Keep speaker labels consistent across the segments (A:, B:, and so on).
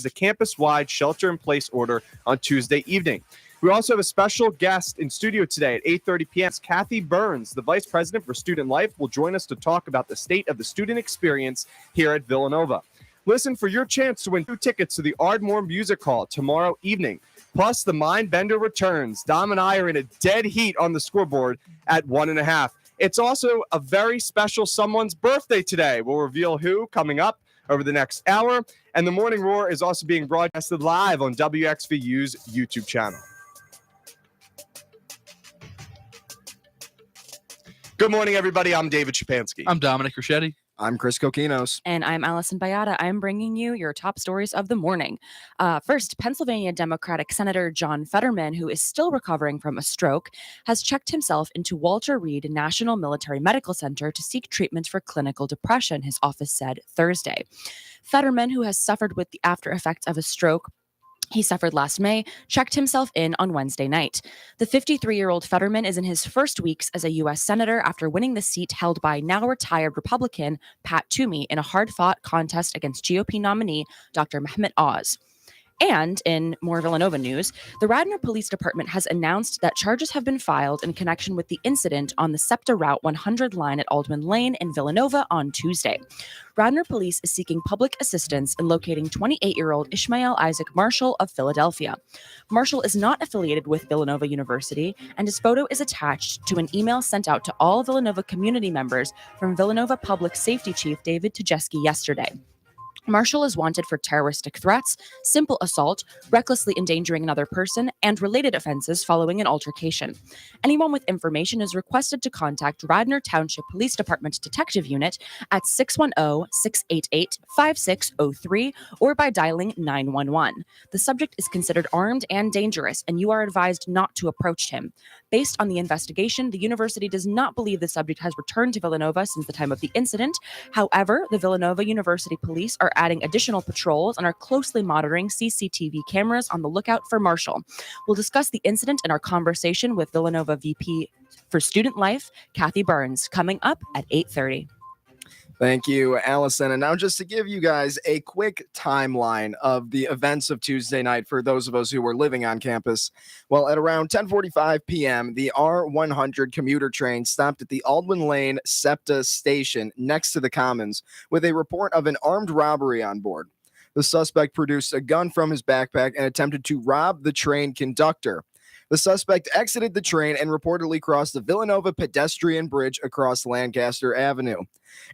A: the campus-wide shelter-in-place order on Tuesday evening. We also have a special guest in studio today at 8:30 p.m. Kathy Burns, the Vice President for Student Life, will join us to talk about the state of the student experience here at Villanova. Listen for your chance to win 2 tickets to the Ardmore Music Hall tomorrow evening. Plus, the Mindbender returns. Dom and I are in a dead heat on the scoreboard at 1.5. It's also a very special someone's birthday today. We'll reveal who coming up over the next hour. And the Morning Roar is also being broadcasted live on WXVU's YouTube channel. Good morning, everybody. I'm David Shapansky.
B: I'm Dominic Ricchetti.
C: I'm Chris Kokinos.
D: And I'm Allison Bayata. I'm bringing you your top stories of the morning. First, Pennsylvania Democratic Senator John Fetterman, who is still recovering from a stroke, has checked himself into Walter Reed National Military Medical Center to seek treatment for clinical depression, his office said Thursday. Fetterman, who has suffered with the after effects of a stroke he suffered last May, checked himself in on Wednesday night. The 53-year-old Fetterman is in his first weeks as a U.S. Senator after winning the seat held by now-retired Republican Pat Toomey in a hard-fought contest against GOP nominee Dr. Mehmet Oz. And in more Villanova news, the Radnor Police Department has announced that charges have been filed in connection with the incident on the SEPTA Route 100 line at Aldman Lane in Villanova on Tuesday. Radnor Police is seeking public assistance in locating 28-year-old Ishmael Isaac Marshall of Philadelphia. Marshall is not affiliated with Villanova University, and his photo is attached to an email sent out to all Villanova community members from Villanova Public Safety Chief David Tujeski yesterday. Marshall is wanted for terroristic threats, simple assault, recklessly endangering another person, and related offenses following an altercation. Anyone with information is requested to contact Radnor Township Police Department Detective Unit at 610-688-5603 or by dialing 911. The subject is considered armed and dangerous, and you are advised not to approach him. Based on the investigation, the university does not believe the subject has returned to Villanova since the time of the incident. However, the Villanova University Police are adding additional patrols and are closely monitoring CCTV cameras on the lookout for Marshall. We'll discuss the incident in our conversation with Villanova VP for Student Life, Kathy Burns, coming up at 8:30.
C: Thank you, Allison. And now just to give you guys a quick timeline of the events of Tuesday night for those of us who were living on campus. Well, at around 10:45 p.m., the R100 commuter train stopped at the Aldwin Lane SEPTA station next to the Commons with a report of an armed robbery on board. The suspect produced a gun from his backpack and attempted to rob the train conductor. The suspect exited the train and reportedly crossed the Villanova pedestrian bridge across Lancaster Avenue.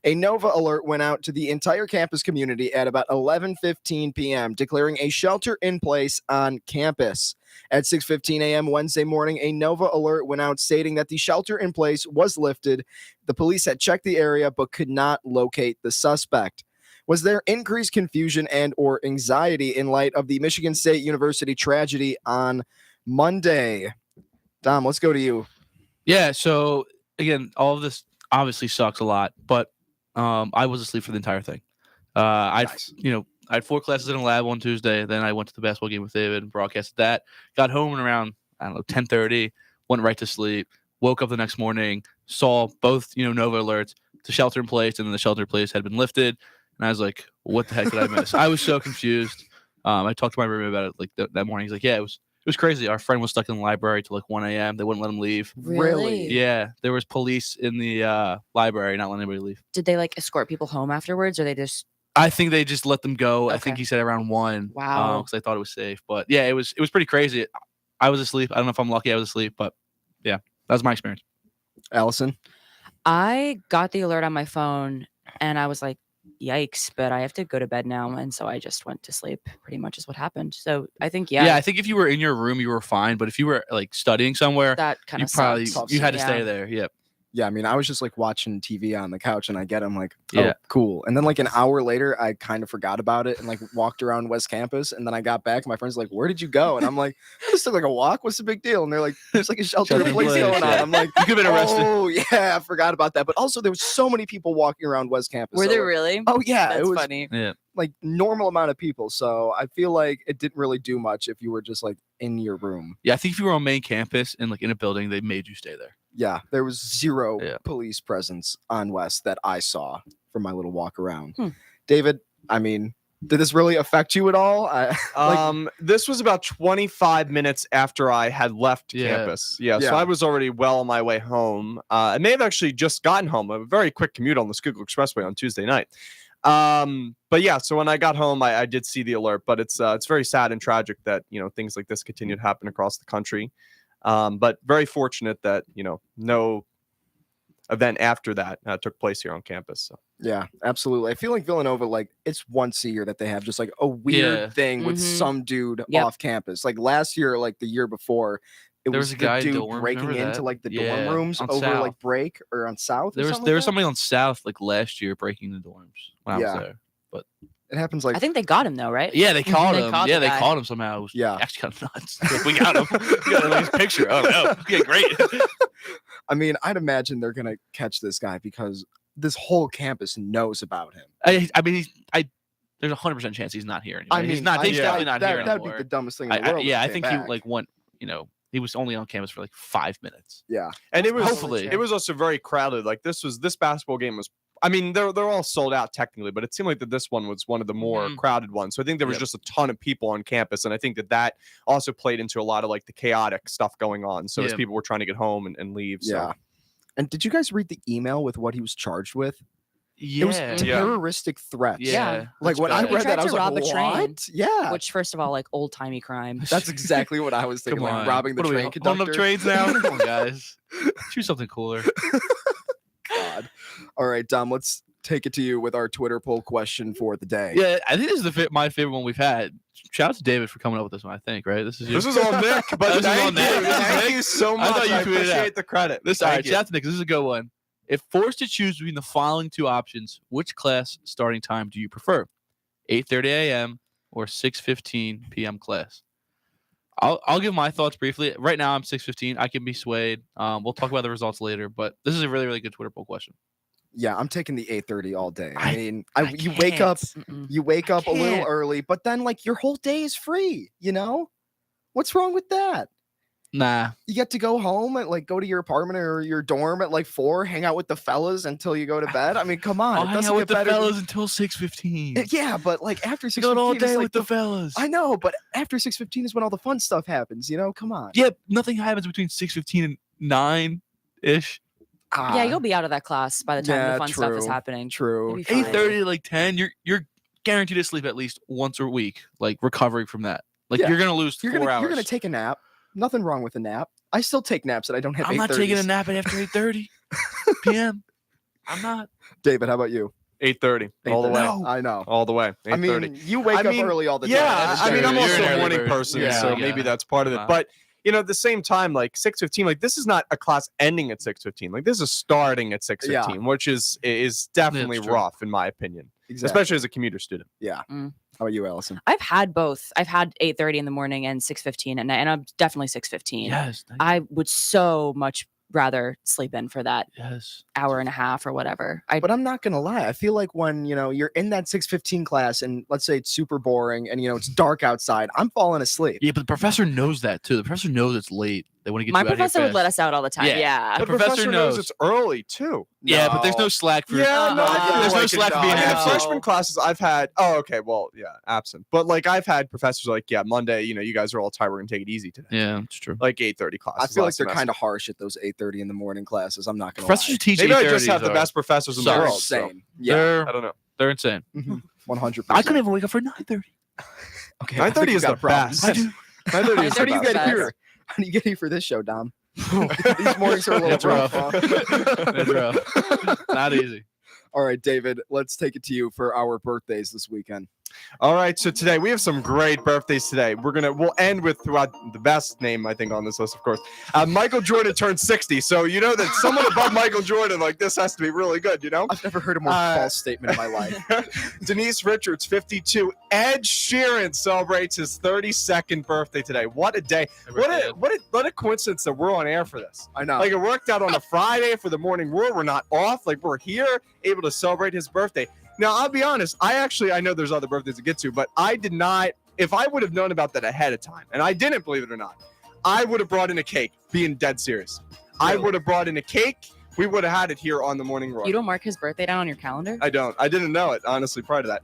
C: A Nova alert went out to the entire campus community at about 11:15 p.m., declaring a shelter in place on campus. At 6:15 a.m. Wednesday morning, a Nova alert went out stating that the shelter in place was lifted. The police had checked the area but could not locate the suspect. Was there increased confusion and or anxiety in light of the Michigan State University tragedy on Monday? Dom, let's go to you.
B: Yeah, so again, all of this obviously sucks a lot, but I was asleep for the entire thing. I had 4 classes in a lab on Tuesday. Then I went to the basketball game with David and broadcasted that. Got home around 10:30. Went right to sleep. Woke up the next morning, saw both Nova alerts to shelter in place, and then the shelter in place had been lifted. And I was like, "What the heck did I miss?" I was so confused. I talked to my roommate about it that morning. He's like, "Yeah, it was crazy. Our friend was stuck in the library till 1 a.m. They wouldn't let him leave."
D: Really?
B: Yeah, there was police in the library not letting anybody leave.
D: Did they escort people home afterwards, or they just?
B: I think they just let them go.
D: Okay.
B: I think he said around 1.
D: Wow.
B: Because I thought it was safe. But yeah, it was pretty crazy. I was asleep. I don't know if I'm lucky I was asleep, but yeah, that was my experience.
C: Allison?
D: I got the alert on my phone, and I was like, yikes, but I have to go to bed now. And so I just went to sleep, pretty much is what happened. So I think,
B: I think if you were in your room, you were fine. But if you were studying somewhere,
D: that kind of
B: probably
D: sucked.
B: you had to stay there. Yep.
C: Yeah, I mean, I was just watching TV on the couch and I get I'm like, oh,
B: Yeah.
C: cool. And then an hour later, I kind of forgot about it and walked around West Campus. And then I got back and my friends were like, where did you go? And I'm like, I just took a walk. What's the big deal? And they're like, there's a shelter in place going on. I'm like,
B: you could have been arrested.
C: Oh, yeah, I forgot about that. But also there was so many people walking around West Campus.
D: Were there really?
C: Oh, yeah.
D: That's
C: it was
D: funny.
B: Yeah.
C: Normal amount of people. So I feel like it didn't really do much if you were just in your room.
B: Yeah, I think if you were on main campus and in a building, they made you stay there.
C: Yeah, there was zero police presence on West that I saw from my little walk around. David, I mean, Did this really affect you at all?
A: This was about 25 minutes after I had left
B: Yeah.
A: campus. Yeah,
C: Yeah.
A: so I was already well on my way home. I may have actually just gotten home. A very quick commute on the Schuylkill Expressway on Tuesday night. But yeah, so when I got home, I did see the alert. But it's very sad and tragic that things like this continue to happen across the country. But very fortunate that no event after that took place here on campus. So.
C: Yeah, absolutely. I feel like Villanova, like it's once a year that they have just like a weird
B: Yeah.
C: thing with
D: Mhm.
C: some dude
D: Yep.
C: off campus. Like last year, like the year before, it
B: There
C: was
B: was a
C: the
B: guy in
C: dude
B: dorms,
C: breaking
B: remember
C: into
B: that?
C: like the
B: Yeah,
C: dorm rooms
B: on
C: over
B: South.
C: like break or on South.
B: There was something on South like last year breaking the dorms when I
C: Yeah.
B: was there.
C: It happens like
D: I think they got him though, right?
B: Yeah, they caught
D: They
B: him.
D: caught
B: Yeah,
D: the
B: they
D: guy.
B: caught him somehow. It was
C: Yeah.
B: actually kind of nuts. Like, we got him. We got his picture. Oh no. Okay, great.
C: I mean, I'd imagine they're gonna catch this guy because this whole campus knows about him.
B: I mean, there's a 100% chance he's not here anymore. He's not. He's definitely not here
C: That'd be
B: anymore.
C: the dumbest thing in the world.
B: Yeah,
C: if
B: I
C: he
B: think
C: came
B: he
C: back.
B: like went. He was only on campus for like 5 minutes.
C: Yeah.
A: And it was
B: Hopefully.
A: it was also very crowded. Like this basketball game was. I mean, they're all sold out technically, but it seemed like that this one was one of the more
B: Mhm.
A: crowded ones. So I think there was
B: Yep.
A: just a ton of people on campus, and I think that also played into a lot of like the chaotic stuff going on. So as
B: Yeah.
A: people were trying to get home and leave. So.
C: Yeah. And did you guys read the email with what he was charged with? It was
B: Yeah.
C: terroristic threats.
B: Yeah.
C: Like
B: That's
C: when I
B: bad.
D: He
C: read
D: tried
C: that, I
D: to
C: was like,
D: rob a train,
C: what? Yeah.
D: Which, first of all, like old timey crime.
C: That's exactly what I was thinking.
B: Come
C: Like
B: on.
C: robbing the
B: What are we,
C: train
B: holding
C: conductor.
B: up trains now? Come on, guys. Choose something cooler.
C: God. All right, Dom, let's take it to you with our Twitter poll question for the day.
B: Yeah, I think this is my favorite one we've had. Shout out to David for coming up with this one. I think right. This is you.
A: This is all Nick, but
B: This is all
A: thank
B: Nick.
A: you.
B: This is
A: Thank
B: Nick.
A: you so
B: I
A: much.
B: thought you
A: I
B: tweeted
A: appreciate
B: out.
A: the credit.
B: All
A: Thank
B: right,
A: you.
B: shout out to Nick. This is a good one. If forced to choose between the following two options, which class starting time do you prefer? 8:30 a.m. or 6:15 p.m. class? I'll give my thoughts briefly. Right now, I'm 6:15. I can be swayed. We'll talk about the results later, but this is a really, really good Twitter poll question.
C: Yeah, I'm taking the 8:30 all day.
B: I-
C: I mean,
B: I
C: you wake up,
D: Mm-mm.
C: you wake up a little
B: can't.
C: early, but then like your whole day is free, you know? What's wrong with that?
B: Nah,
C: You get to go home and like go to your apartment or your dorm at like 4, hang out with the fellas until you go to bed. I mean, come on.
B: I'll
C: it
B: hang
C: doesn't
B: out
C: get
B: with the
C: better than-
B: fellas until 6:15.
C: Yeah, but like after
B: I go out all
C: 6:15 is,
B: day
C: like
B: with the fellas.
C: I know, but after 6:15 is when all the fun stuff happens, you know? Come on.
B: Yeah, nothing happens between 6:15 and 9 ish.
C: Ah,
D: Yeah, you'll be out of that class by the time
C: yeah,
D: the fun stuff is
C: true.
D: happening.
C: True.
D: You'll be fine.
B: 8:30 to like 10. You're guaranteed to sleep at least once a week, like recovering from that. Like
C: Yeah.
B: you're gonna lose
C: You're
B: 4
C: gonna
B: hours.
C: you're gonna take a nap. Nothing wrong with a nap. I still take naps that I don't have.
B: I'm not taking a
C: 8:30s.
B: nap after 8:30 p.m. I'm not.
C: David, how about you?
A: 8:30 all the
C: 8:30.
A: way.
B: No.
C: I know.
A: All the way. 8:30.
C: I mean, you wake up early all the time.
A: Yeah,
B: That's
A: I mean,
B: true.
A: I'm
B: You're
A: also
B: an
A: a
B: early
A: morning
B: bird.
A: person,
C: Yeah.
A: so
B: Yeah.
A: maybe that's part of it.
B: Wow.
A: But at the same time, like 6:15, like this is not a class ending at 6:15. Like this is starting at 6:15, which is definitely
B: true.
A: rough in my opinion,
C: Exactly.
A: especially as a commuter student.
C: How about you, Allison?
D: I've had both. I've had 8:30 in the morning and 6:15 at night, and I'm definitely 6:15.
B: Yes.
D: I would so much rather sleep in for that
B: yes.
D: hour and a half or whatever.
C: But I'm not gonna lie. I feel like when you're in that 6:15 class, and let's say it's super boring, and it's dark outside, I'm falling asleep.
B: Yeah, but the professor knows that too. The professor knows it's late. They want to get
D: My
B: you out here
D: professor would let
B: fast.
D: us out all the time.
B: Yeah.
D: Yeah.
A: The
B: professor
A: professor knows
B: knows.
A: it's early too.
B: Yeah, but there's no slack for.
A: Yeah, no, I feel
B: there's no
A: like
B: slack for
A: I
B: being
A: mean, in
B: absent.
A: freshman classes, I've had. Oh, okay, well, yeah, absent. But like, I've had professors like, yeah, Monday, you guys are all tired. We're gonna take it easy today.
B: Yeah, it's true.
A: Like 8:30 classes.
C: I feel like
A: last
C: they're
A: semester.
C: kind of harsh at those 8:30 in the morning classes. I'm not gonna
B: Professors who
C: lie.
B: teach
A: Maybe I
B: 8:30s
A: just have the
B: are-
A: best professors in the
B: Sorry.
C: They're
A: world. so,
C: insane. Yeah,
A: I don't know.
B: They're insane.
C: 100%.
B: I couldn't even wake up for 9:30.
C: Okay,
A: 9:30
C: you
A: is
C: got
A: the
C: problems.
A: best. 9:30 is
C: How
A: the
C: do you
A: best.
C: get
D: best.
C: here? How do you get here for this show, Dom? These mornings are a little
B: It's
C: rough.
B: rough.
C: huh?
B: It's rough. Not easy.
C: All right, David, let's take it to you for our birthdays this weekend.
A: All right, so today we have some great birthdays today. We'll end with the best name I think on this list, of course. Michael Jordan turned 60, so you know that someone above Michael Jordan like this has to be really good, you know.
C: I've never heard a more false statement in my life.
A: Denise Richards, 52. Ed Sheeran celebrates his 32nd birthday today. What a day! What a coincidence that we're on air for this.
C: I know.
A: Like it worked out on a Friday for the morning roar. We're not off. Like we're here, able to celebrate his birthday. Now, I'll be honest. I know there's other birthdays to get to, but I did not. If I would have known about that ahead of time, and I didn't, believe it or not, I would have brought in a cake. Being dead serious, I
C: Really?
A: would have brought in a cake. we would have had it here on the Morning Roar.
D: You don't mark his birthday down on your calendar?
A: I don't. I didn't know it, honestly, prior to that.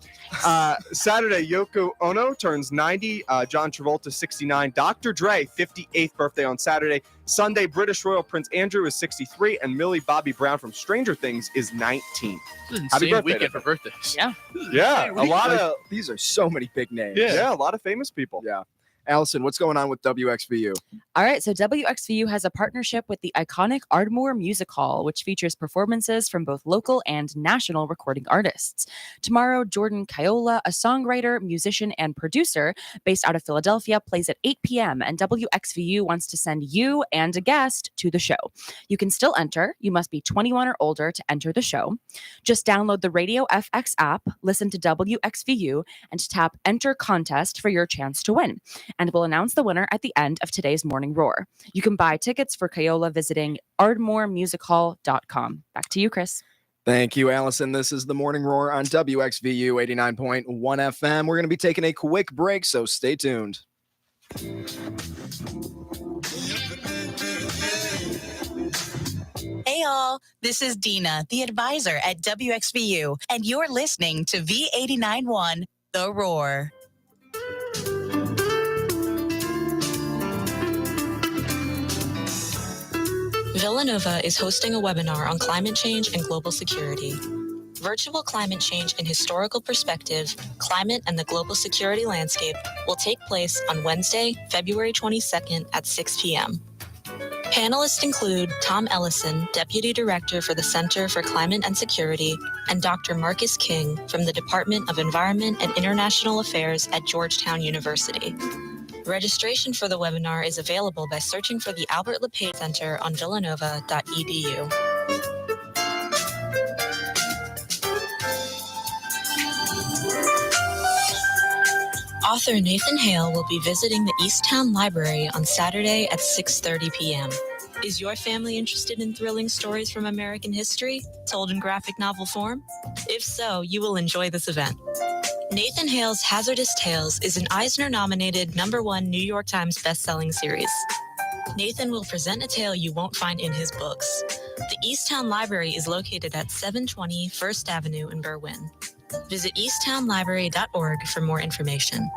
A: Saturday, Yoko Ono turns 90. John Travolta, 69. Dr. Dre, 58th birthday on Saturday. Sunday, British Royal Prince Andrew is 63. And Millie Bobby Brown from Stranger Things is 19.
B: It's an
A: Happy
B: insane
A: birthday
B: weekend
A: to
B: for birthdays.
D: Yeah.
A: Yeah, a lot of
C: These are so many big names.
A: a lot of famous people.
C: Yeah. Allison, what's going on with WXVU?
D: All right, so WXVU has a partnership with the iconic Ardmore Music Hall, which features performances from both local and national recording artists. Tomorrow, Jordan Kayola, a songwriter, musician, and producer based out of Philadelphia, plays at 8 p.m., and WXVU wants to send you and a guest to the show. You can still enter. You must be 21 or older to enter the show. Just download the Radio FX app, listen to WXVU, and tap Enter Contest for your chance to win. And we'll announce the winner at the end of today's Morning Roar. You can buy tickets for Kayola visiting ardmoremusichall.com. Back to you, Chris.
C: Thank you, Allison. This is the Morning Roar on WXVU 89.1 FM. We're going to be taking a quick break, so stay tuned.
E: Hey all, this is Dina, the advisor at WXVU, and you're listening to V89.1 The Roar.
F: Villanova is hosting a webinar on climate change and global security. Virtual Climate Change in Historical Perspective, Climate and the Global Security Landscape will take place on Wednesday, February 22nd at 6 p.m. Panelists include Tom Ellison, Deputy Director for the Center for Climate and Security, and Dr. Marcus King from the Department of Environment and International Affairs at Georgetown University. Registration for the webinar is available by searching for the Albert LePage Center on villanova.edu. Author Nathan Hale will be visiting the Easttown Library on Saturday at 6:30 p.m. Is your family interested in thrilling stories from American history, told in graphic novel form? If so, you will enjoy this event. Nathan Hale's Hazardous Tales is an Eisner-nominated #1 New York Times bestselling series. Nathan will present a tale you won't find in his books. The Easttown Library is located at 720 First Avenue in Berwyn. Visit easttownlibrary.org for more information.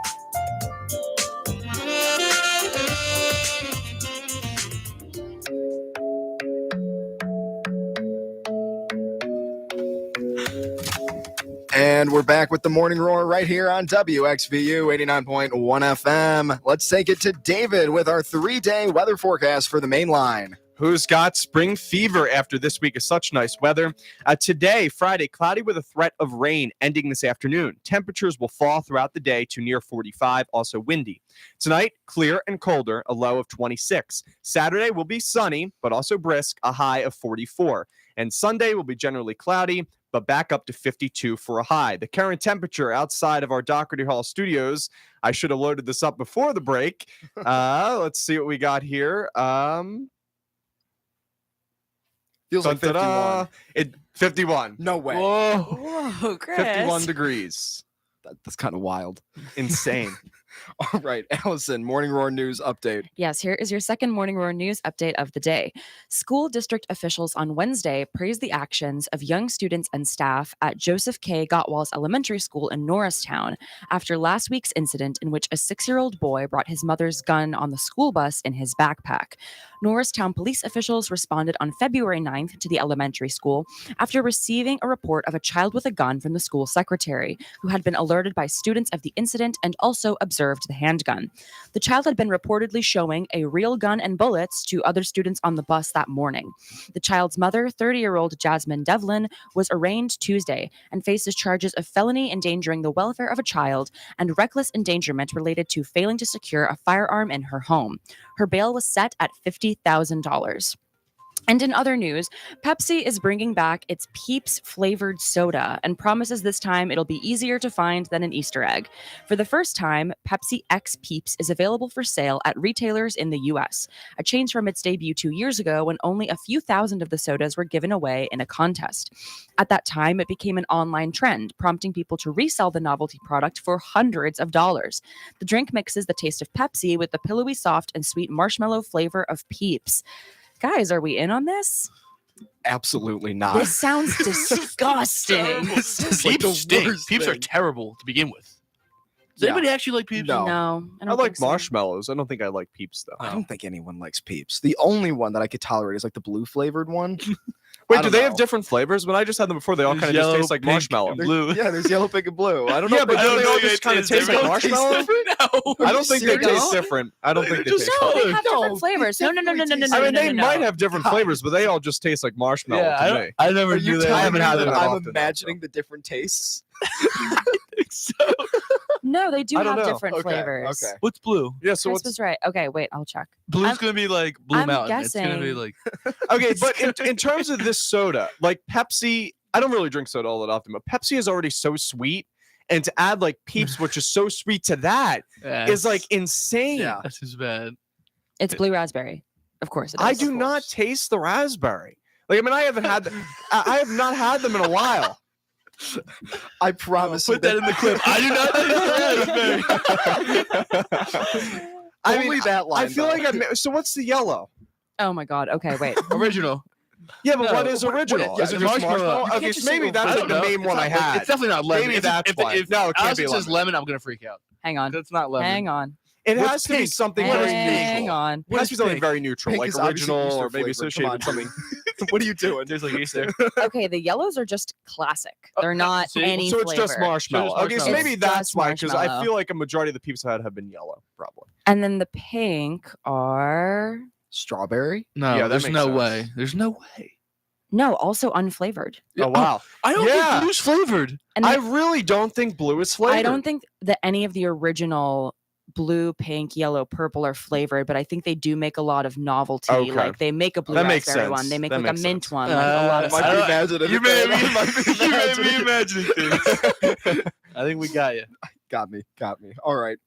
C: And we're back with the Morning Roar right here on WXVU 89.1 FM. Let's take it to David with our 3-day weather forecast for the main line.
A: Who's got spring fever after this week of such nice weather? Today, Friday, cloudy with a threat of rain ending this afternoon. Temperatures will fall throughout the day to near 45, also windy. Tonight, clear and colder, a low of 26. Saturday will be sunny, but also brisk, a high of 44. And Sunday will be generally cloudy, but back up to 52 for a high. The current temperature outside of our Doherty Hall studios, I should have loaded this up before the break. Let's see what we got here.
C: Feels like 51.
A: 51.
C: No way.
D: Whoa, Chris.
A: 51 degrees.
C: That's kind of wild.
A: Insane.
C: All right, Allison, Morning Roar News update.
D: Yes, here is your second Morning Roar News update of the day. School district officials on Wednesday praised the actions of young students and staff at Joseph K. Gottwalls Elementary School in Norristown after last week's incident in which a 6-year-old boy brought his mother's gun on the school bus in his backpack. Norristown police officials responded on February 9th to the elementary school after receiving a report of a child with a gun from the school secretary, who had been alerted by students of the incident and also observed the handgun. The child had been reportedly showing a real gun and bullets to other students on the bus that morning. The child's mother, 30-year-old Jasmine Devlin, was arraigned Tuesday and faces charges of felony endangering the welfare of a child and reckless endangerment related to failing to secure a firearm in her home. Her bail was set at $50,000. And in other news, Pepsi is bringing back its Peeps flavored soda and promises this time it'll be easier to find than an Easter egg. For the first time, Pepsi X Peeps is available for sale at retailers in the U.S., a change from its debut 2 years ago when only a few thousand of the sodas were given away in a contest. At that time, it became an online trend, prompting people to resell the novelty product for hundreds of dollars. The drink mixes the taste of Pepsi with the pillowy, soft, and sweet marshmallow flavor of Peeps. Guys, are we in on this?
C: Absolutely not.
D: This sounds disgusting.
C: This is like
B: Peeps
C: the
B: stink.
C: worst
B: Peeps are
C: thing.
B: terrible to begin with. Does
C: Yeah.
B: anybody actually like Peeps?
C: No.
D: No, I
A: I
D: don't
A: like
D: think so.
A: marshmallows. I don't think I like Peeps though.
C: I don't think anyone likes Peeps. The only one that I could tolerate is like the blue flavored one.
A: Wait,
C: I
A: do
C: don't
A: they have
C: know.
A: different flavors? When I just had them before, they all
B: There's
A: kind of just
B: yellow,
A: taste like
B: pink,
A: marshmallow.
B: and blue.
C: Yeah, there's yellow, pink, and blue. I don't know.
A: Yeah,
C: if
A: but
C: they-
A: don't they all
B: think
A: just
B: it
A: kind of
B: is
A: taste like
B: different.
A: marshmallow?
B: No.
A: I don't think they
C: Cereal?
A: taste different. I don't think they
B: Just
A: taste
B: no.
A: different.
D: They have
C: No,
D: different flavors.
C: they
D: No, no, no, no, no, no,
C: definitely
D: no,
A: I
D: no,
A: mean,
D: no,
A: they
D: no,
A: might
D: no.
A: have different flavors, but they all just taste like marshmallow
B: Yeah,
A: to me.
B: I never
C: Are
B: knew
C: you
B: that. I
C: telling
B: haven't
C: me
B: had
C: that
B: it
C: I'm
A: often, though,
C: imagining the different tastes?
B: so.
D: No, they do
A: I don't
D: have
A: know.
D: different
C: Okay,
D: flavors.
C: okay.
B: What's blue?
A: Yeah, so
D: Chris
A: what's
D: was right. Okay, wait, I'll check.
B: Blue's
D: I'm-
B: gonna be like Blue
D: I'm
B: Mountain. It's gonna be
D: guessing-
B: like
A: okay? But in terms of this soda, like Pepsi, I don't really drink soda all that often, but Pepsi is already so sweet, and to add like Peeps, which is so sweet to that, is like insane.
C: Yeah.
B: that's just bad.
D: It's blue raspberry. Of course it is.
A: I do not taste the raspberry. Like, I mean, I haven't had. I have not had them in a while.
C: I promise you
B: Put that in the clip. I do not taste the raspberry.
A: I
C: Only
A: mean,
C: that line.
A: I feel
C: though.
A: like so. What's the yellow?
D: Oh my god. Okay, wait.
B: Original.
A: Yeah, but
B: No,
A: what is
B: what-
A: original?
B: yeah,
A: is it
B: the
A: just
B: marshmallow.
A: marshmallow?
B: You
A: Okay,
C: can't
A: so
C: just say
A: maybe
C: original.
A: that's
B: I
A: like
B: don't
A: the
B: know.
A: main one I
B: It's not-
A: had.
B: It's definitely not lemon.
A: Maybe
B: If-
A: that's
B: if,
A: why.
B: If,
A: No, it can't
B: Allison
A: be
B: says
A: lemon.
B: lemon, I'm gonna freak out.
D: Hang on.
B: That's not lemon.
D: Hang on.
A: It
B: What's
A: has to be
B: pink?
A: something very
D: Hang
A: neutral.
D: on.
A: It has to be something
B: pink?
A: very neutral,
C: Pink
A: like
C: is obviously
A: original
C: Easter
A: or maybe
C: flavored.
A: associated
C: Come
A: with
C: on.
A: something.
C: What are you doing?
B: Tastes like Easter.
D: Okay, the yellows are just classic. They're not
B: see?
D: any
A: So it's just
D: flavor.
A: marshmallow.
B: So it's
A: Okay, so
B: marshmallow.
A: maybe
D: It's
A: that's
D: just
A: why, because I
D: marshmallow.
A: feel like a majority of the Peeps I had have been yellow, probably.
D: And then the pink are
C: Strawberry?
B: No,
A: Yeah, that
B: there's
A: makes
B: no
A: sense.
B: way. There's no way.
D: no, also unflavored.
A: Oh wow!
B: I don't
A: Yeah.
B: think blue's flavored.
D: And
A: I
D: the-
A: really don't think blue is flavored.
D: I don't think that any of the original blue, pink, yellow, purple are flavored, but I think they do make a lot of novelty.
A: Okay.
D: Like they make a blue
A: That makes
D: raspberry one,
A: sense.
D: they make
A: That
D: like a
A: makes
D: mint
A: sense.
D: one, like a lot of
C: Might
B: I
C: be
B: don't-
C: imaginative.
B: You may
C: there.
B: be,
C: Might be
B: you may
C: imaginative.
B: be imagining things. I think we got you.
C: Got me. All right.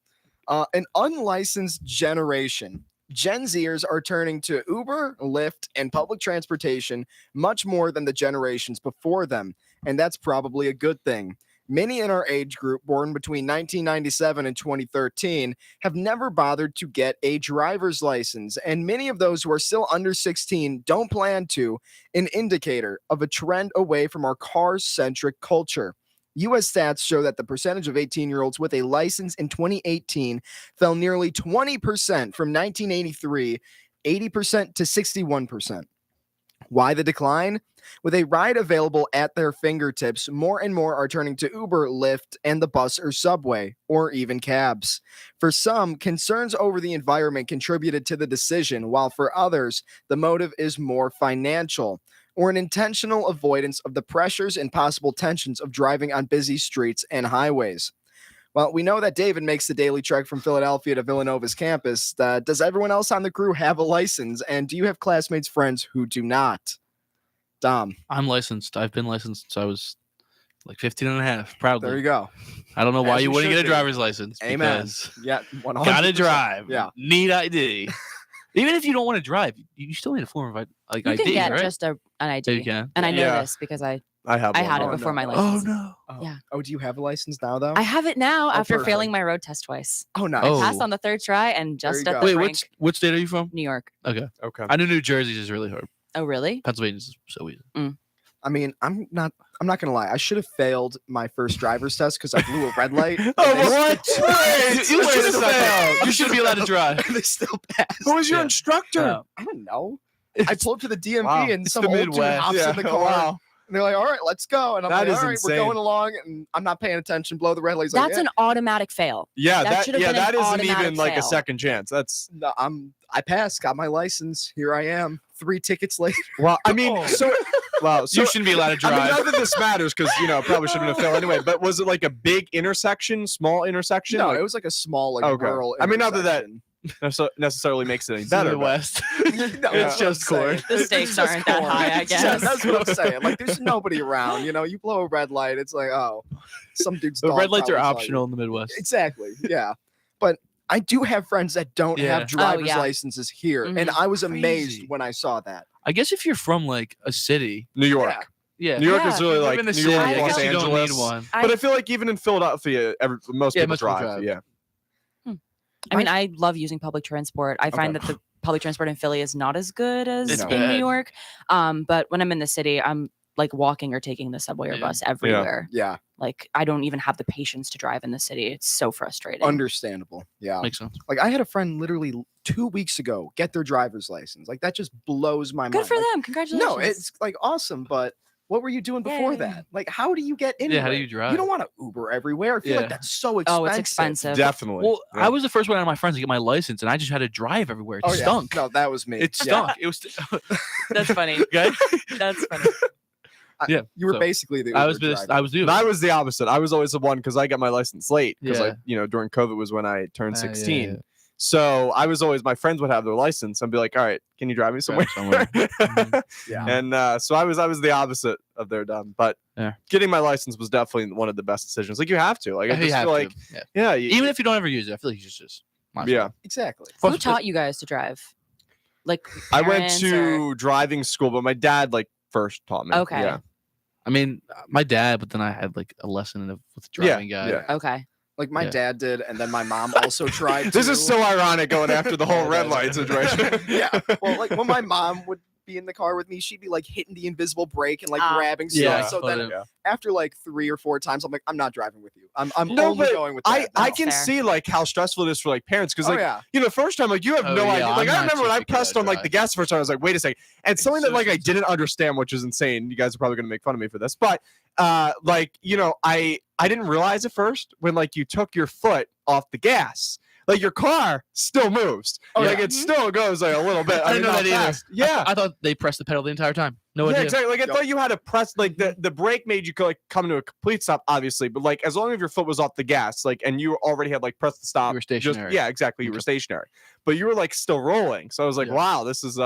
C: An unlicensed generation. Gen Zers are turning to Uber, Lyft, and public transportation much more than the generations before them, and that's probably a good thing. Many in our age group, born between 1997 and 2013, have never bothered to get a driver's license, and many of those who are still under 16 don't plan to, an indicator of a trend away from our car-centric culture. U.S. stats show that the percentage of 18-year-olds with a license in 2018 fell nearly 20% from 1983, 80% to 61%. Why the decline? With a ride available at their fingertips, more and more are turning to Uber, Lyft, and the bus or subway, or even cabs. For some, concerns over the environment contributed to the decision, while for others, the motive is more financial, or an intentional avoidance of the pressures and possible tensions of driving on busy streets and highways. Well, we know that David makes the daily trek from Philadelphia to Villanova's campus. Does everyone else on the crew have a license? And do you have classmates, friends who do not? Dom,
B: I'm licensed. I've been licensed since I was like 15 and a half, proudly.
C: there you go.
B: I don't know why
C: As
B: you
C: we
B: wouldn't
C: should
B: get a
C: be.
B: driver's license.
C: Amen.
B: Because
C: Yeah, 100%.
B: gotta drive.
C: Yeah.
B: Need ID. Even if you don't want to drive, you still need a form of like
D: You
B: ID,
D: can get
B: right?
D: just an
B: Yeah,
D: ID.
B: you can.
D: And I know
A: Yeah.
D: this because I
A: I have.
D: had it
C: Oh,
D: before
C: no.
D: my
B: Oh
D: license.
B: no.
C: Oh.
D: Yeah.
C: Oh, do you have a license now, though?
D: I have it now after
C: perfect.
D: failing my road test twice.
C: Oh, nice.
B: Oh.
D: Passed on the third try and
C: There
D: just
C: you
D: at
C: go.
D: the
B: Wait,
D: Frank,
B: what state are you from?
D: New York.
B: Okay.
A: Okay.
B: I knew New Jersey's is really hard.
D: Oh, really?
B: Pennsylvania's is so easy.
C: I mean, I'm not gonna lie. I should have failed my first driver's test because I blew a red light.
A: Oh,
C: and they-
A: what? Wait,
B: You
A: wait
B: should
A: a
B: have
A: second.
B: failed. You should be allowed to drive.
C: and they still passed.
A: Who was your
B: Yeah.
A: instructor?
C: I don't know. I pulled up to the DMV
A: Wow.
C: and
B: It's
C: some
B: the
C: old dude
B: Midwest.
C: hops
A: Yeah,
C: in the car.
A: wow.
C: And they're like, all right, let's go. And I'm
A: That
C: like,
A: is
C: all right, we're
A: insane.
C: going along. And I'm not paying attention. Blow the red light. He's like,
D: That's
C: yeah.
D: an automatic fail.
A: Yeah,
D: That
A: that
D: should have
A: yeah,
D: been an
A: that isn't
D: automatic
A: even like a
D: fail.
A: second chance. That's
C: No, I passed, got my license. Here I am. 3 tickets later.
A: well. I mean,
B: Oh.
A: so wow. So
B: You shouldn't be allowed to
A: I mean,
B: drive.
A: not that this matters because probably shouldn't have failed anyway. But was it like a big intersection, small intersection?
C: No,
A: Like,
C: it was like a small, like
A: Okay.
C: rural.
A: I mean, not that that-
C: intersection.
A: necessarily makes it any
B: It's in
A: better.
B: the
A: but-
B: West.
C: No,
A: It's
C: that's what I'm
B: just corn.
C: saying.
D: The
C: It's
D: stakes
C: just
D: aren't that
C: corn.
D: high, I
C: Yeah,
D: guess.
C: that's what I'm saying. Like, there's nobody around. You know, you blow a red light, it's like, oh, some dude's
B: The
C: dog
B: red lights are
C: probably saw you.
B: optional in the Midwest.
C: Exactly. Yeah. But I do have friends that don't
B: Yeah.
C: have driver's
D: yeah.
C: licenses here. And
D: Mhm.
C: I was amazed
B: Crazy.
C: when I saw that.
B: I guess if you're from like a city,
A: New York.
C: Yeah.
B: yeah,
A: New York
D: Yeah.
A: is really
B: you live
A: like
B: in the
A: New
B: city,
A: York,
B: I
A: Los
B: guess you don't
A: Angeles.
B: need one.
A: But I feel like even in Philadelphia, most
B: Yeah,
A: people
B: most people
A: drive.
B: drive.
A: Yeah.
D: I mean, I love using public transport. I find
A: Okay.
D: that the public transport in Philly is not as good as
B: It's
D: in
B: bad.
D: New York. But when I'm in the city, I'm like walking or taking the subway or
B: Yeah.
D: bus everywhere.
C: Yeah,
D: Like I don't even have the patience to drive in the city. It's so frustrating.
C: understandable. Yeah.
B: Makes sense.
C: Like I had a friend literally 2 weeks ago get their driver's license. Like that just blows my
D: Good
C: mind.
D: for
C: Like,
D: them. Congratulations.
C: no, it's like awesome, but what were you doing before
D: Yay.
C: that? Like, how do you get in?
B: Yeah, how do you drive?
C: You don't want to Uber everywhere. I feel
B: Yeah.
C: like that's so expensive.
D: Oh, it's expensive.
A: Definitely.
B: Well,
A: Yeah.
B: I was the first one out of my friends to get my license, and I just had to drive everywhere. It
C: Oh, yeah.
B: stunk.
C: No, that was me.
B: It
C: Yeah.
B: stunk. It was.
D: That's funny.
B: Okay.
D: That's funny.
B: Yeah.
C: You were
B: so
C: basically the Uber
B: I was
C: driver.
B: I was doing.
A: And I was the opposite. I was always the one because I got my license late because
B: Yeah.
A: during COVID was when I turned
B: Yeah,
A: 16.
B: yeah.
A: So I was always, my friends would have their license and be like, all right, can you drive me somewhere?
B: Drive somewhere. Mhm.
C: Yeah.
A: And so I was the opposite of their done. But
B: Yeah.
A: getting my license was definitely one of the best decisions. Like you have to. Like I
B: You
A: just
B: have
A: feel
B: to,
A: like,
B: yeah.
A: yeah,
B: Even if you don't ever use it, I feel like you just. might as
A: yeah.
B: well.
C: Exactly.
D: Who
B: Plus,
D: taught you guys to drive? Like
A: I went
D: parents
A: to
D: or-
A: driving school, but my dad like first taught me.
D: Okay.
A: Yeah.
B: I mean, my dad, but then I had like a lesson with the driving guy.
A: yeah.
D: Okay.
C: Like my
B: Yeah.
C: dad did, and then my mom also tried.
A: This
C: to.
A: is so ironic going after the whole
C: Yeah,
A: red
C: yeah,
A: light
C: yeah.
A: situation.
C: Yeah. Well, like when my mom would be in the car with me, she'd be like hitting the invisible brake and like
D: Ah.
C: grabbing stuff.
B: Yeah,
C: So
B: but
C: then
A: Yeah.
C: after like 3 or 4 times, I'm like, I'm not driving with you. I'm
A: No,
C: only
A: but
C: going with
A: I
C: Dad.
A: I
D: That's
A: can
D: fair.
A: see like how stressful it is for like parents because
C: Oh
A: like
C: yeah.
A: the first time like you have
B: Oh,
A: no
B: yeah,
A: idea.
B: I'm
A: Like I
B: not
A: remember when
B: too
A: I
B: picky how
A: pressed
B: to
A: on like the
B: drive.
A: gas first time, I was like, wait a second. And something
B: so
A: that like I
B: stressful.
A: didn't understand, which is insane. You guys are probably gonna make fun of me for this, but like I didn't realize at first when like you took your foot off the gas. Like your car still moves.
C: Oh,
A: like
C: yeah.
A: it still goes like a little bit.
B: I didn't know
A: not
B: that either.
A: fast. Yeah.
B: I thought they pressed the pedal the entire time. No
A: Yeah,
B: idea.
A: exactly. Like I
C: Yep.
A: thought you had to press like the brake made you like come to a complete stop, obviously, but like as long as your foot was off the gas, like and you already had like pressed the stop,
B: You were
A: just-
B: stationary.
A: yeah, exactly. You were
B: Okay.
A: stationary, but you were like still rolling. So I was like,
B: Yeah.
A: wow, this is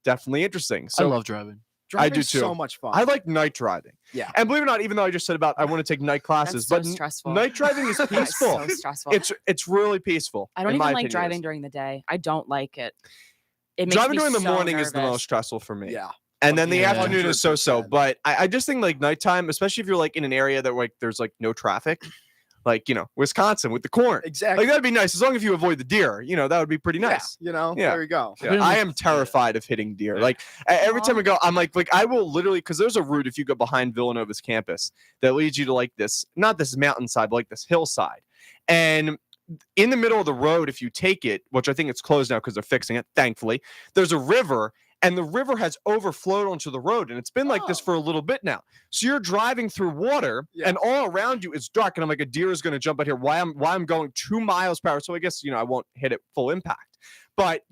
A: definitely interesting.
B: I
A: So
B: love driving.
C: Driving's
A: do too.
C: so much fun.
A: I like night driving.
C: Yeah.
A: And believe it or not, even though I just said about I want to take night classes,
D: That's so
A: but
D: stressful.
A: night driving is
D: That's
A: peaceful.
D: so stressful.
A: It's really peaceful.
D: I don't
A: in my
D: even like
A: opinion, it
D: driving
A: is.
D: during the day. I don't like it. It makes
A: Driving
D: me
A: during the
D: so
A: morning is the
D: nervous.
A: most stressful for me.
C: Yeah.
A: And then the
B: Yeah.
A: afternoon is so.
C: 100%.
A: But I just think like nighttime, especially if you're like in an area that like there's like no traffic, like Wisconsin with the corn.
C: Exactly.
A: Like that'd be nice as long as you avoid the deer. That would be pretty nice.
C: Yeah.
A: Yeah.
C: There you go.
A: Yeah,
B: been,
A: I
B: like-
A: am terrified of hitting deer.
B: Yeah.
A: Like every time
D: Aw.
A: I go, I'm like I will literally because there's a route if you go behind Villanova's campus that leads you to like this, not this mountainside, but like this hillside. And in the middle of the road, if you take it, which I think it's closed now because they're fixing it, thankfully, there's a river. And the river has overflowed onto the road, and it's been like this
C: Oh.
A: for a little bit now. So you're driving through water,
C: Yeah.
A: and all around you is dark. And I'm like, a deer is going to jump out here. Why I'm going 2 miles per hour? So I guess I won't hit it full impact. But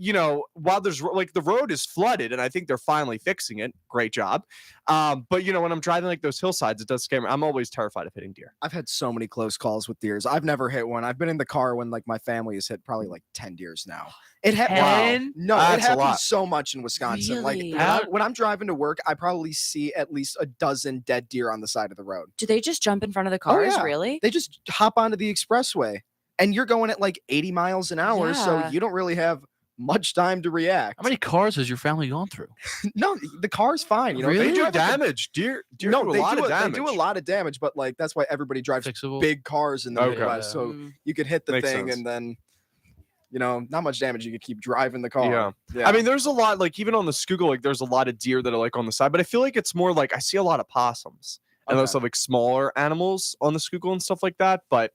A: while there's like the road is flooded, and I think they're finally fixing it. Great job. But when I'm driving like those hillsides, it does scare me. I'm always terrified of hitting deer.
C: I've had so many close calls with deers. I've never hit one. I've been in the car when like my family has hit probably like 10 deers now. It happens.
B: Ten?
C: No,
A: That's
C: it
A: a
C: happens
A: lot.
C: so much in Wisconsin.
D: Really?
C: Like when I'm driving to work, I probably see at least a dozen dead deer on the side of the road.
D: Do they just jump in front of the cars?
C: yeah.
D: Really?
C: They just hop onto the expressway, and you're going at like 80 miles an hour, so
D: Yeah.
C: you don't really have much time to react.
B: How many cars has your family gone through?
C: No, the car's fine.
B: Really?
A: They
C: They
A: do
C: have, like, a-
A: damage. Deer
C: No,
A: do a
C: they
A: lot
C: do
A: of damage.
C: They do a lot of damage, but like that's why everybody drives
B: Fixable.
C: big cars in the
A: Okay.
C: Midwest, so
D: Mm.
C: you could hit the
A: Makes
C: thing
A: sense.
C: and then not much damage. You could keep driving the car.
A: Yeah. I mean, there's a lot, like even on the Schuylkill, like there's a lot of deer that are like on the side, but I feel like it's more like I see a lot of possums and those
C: Okay.
A: are like smaller animals on the Schuylkill and stuff like that. But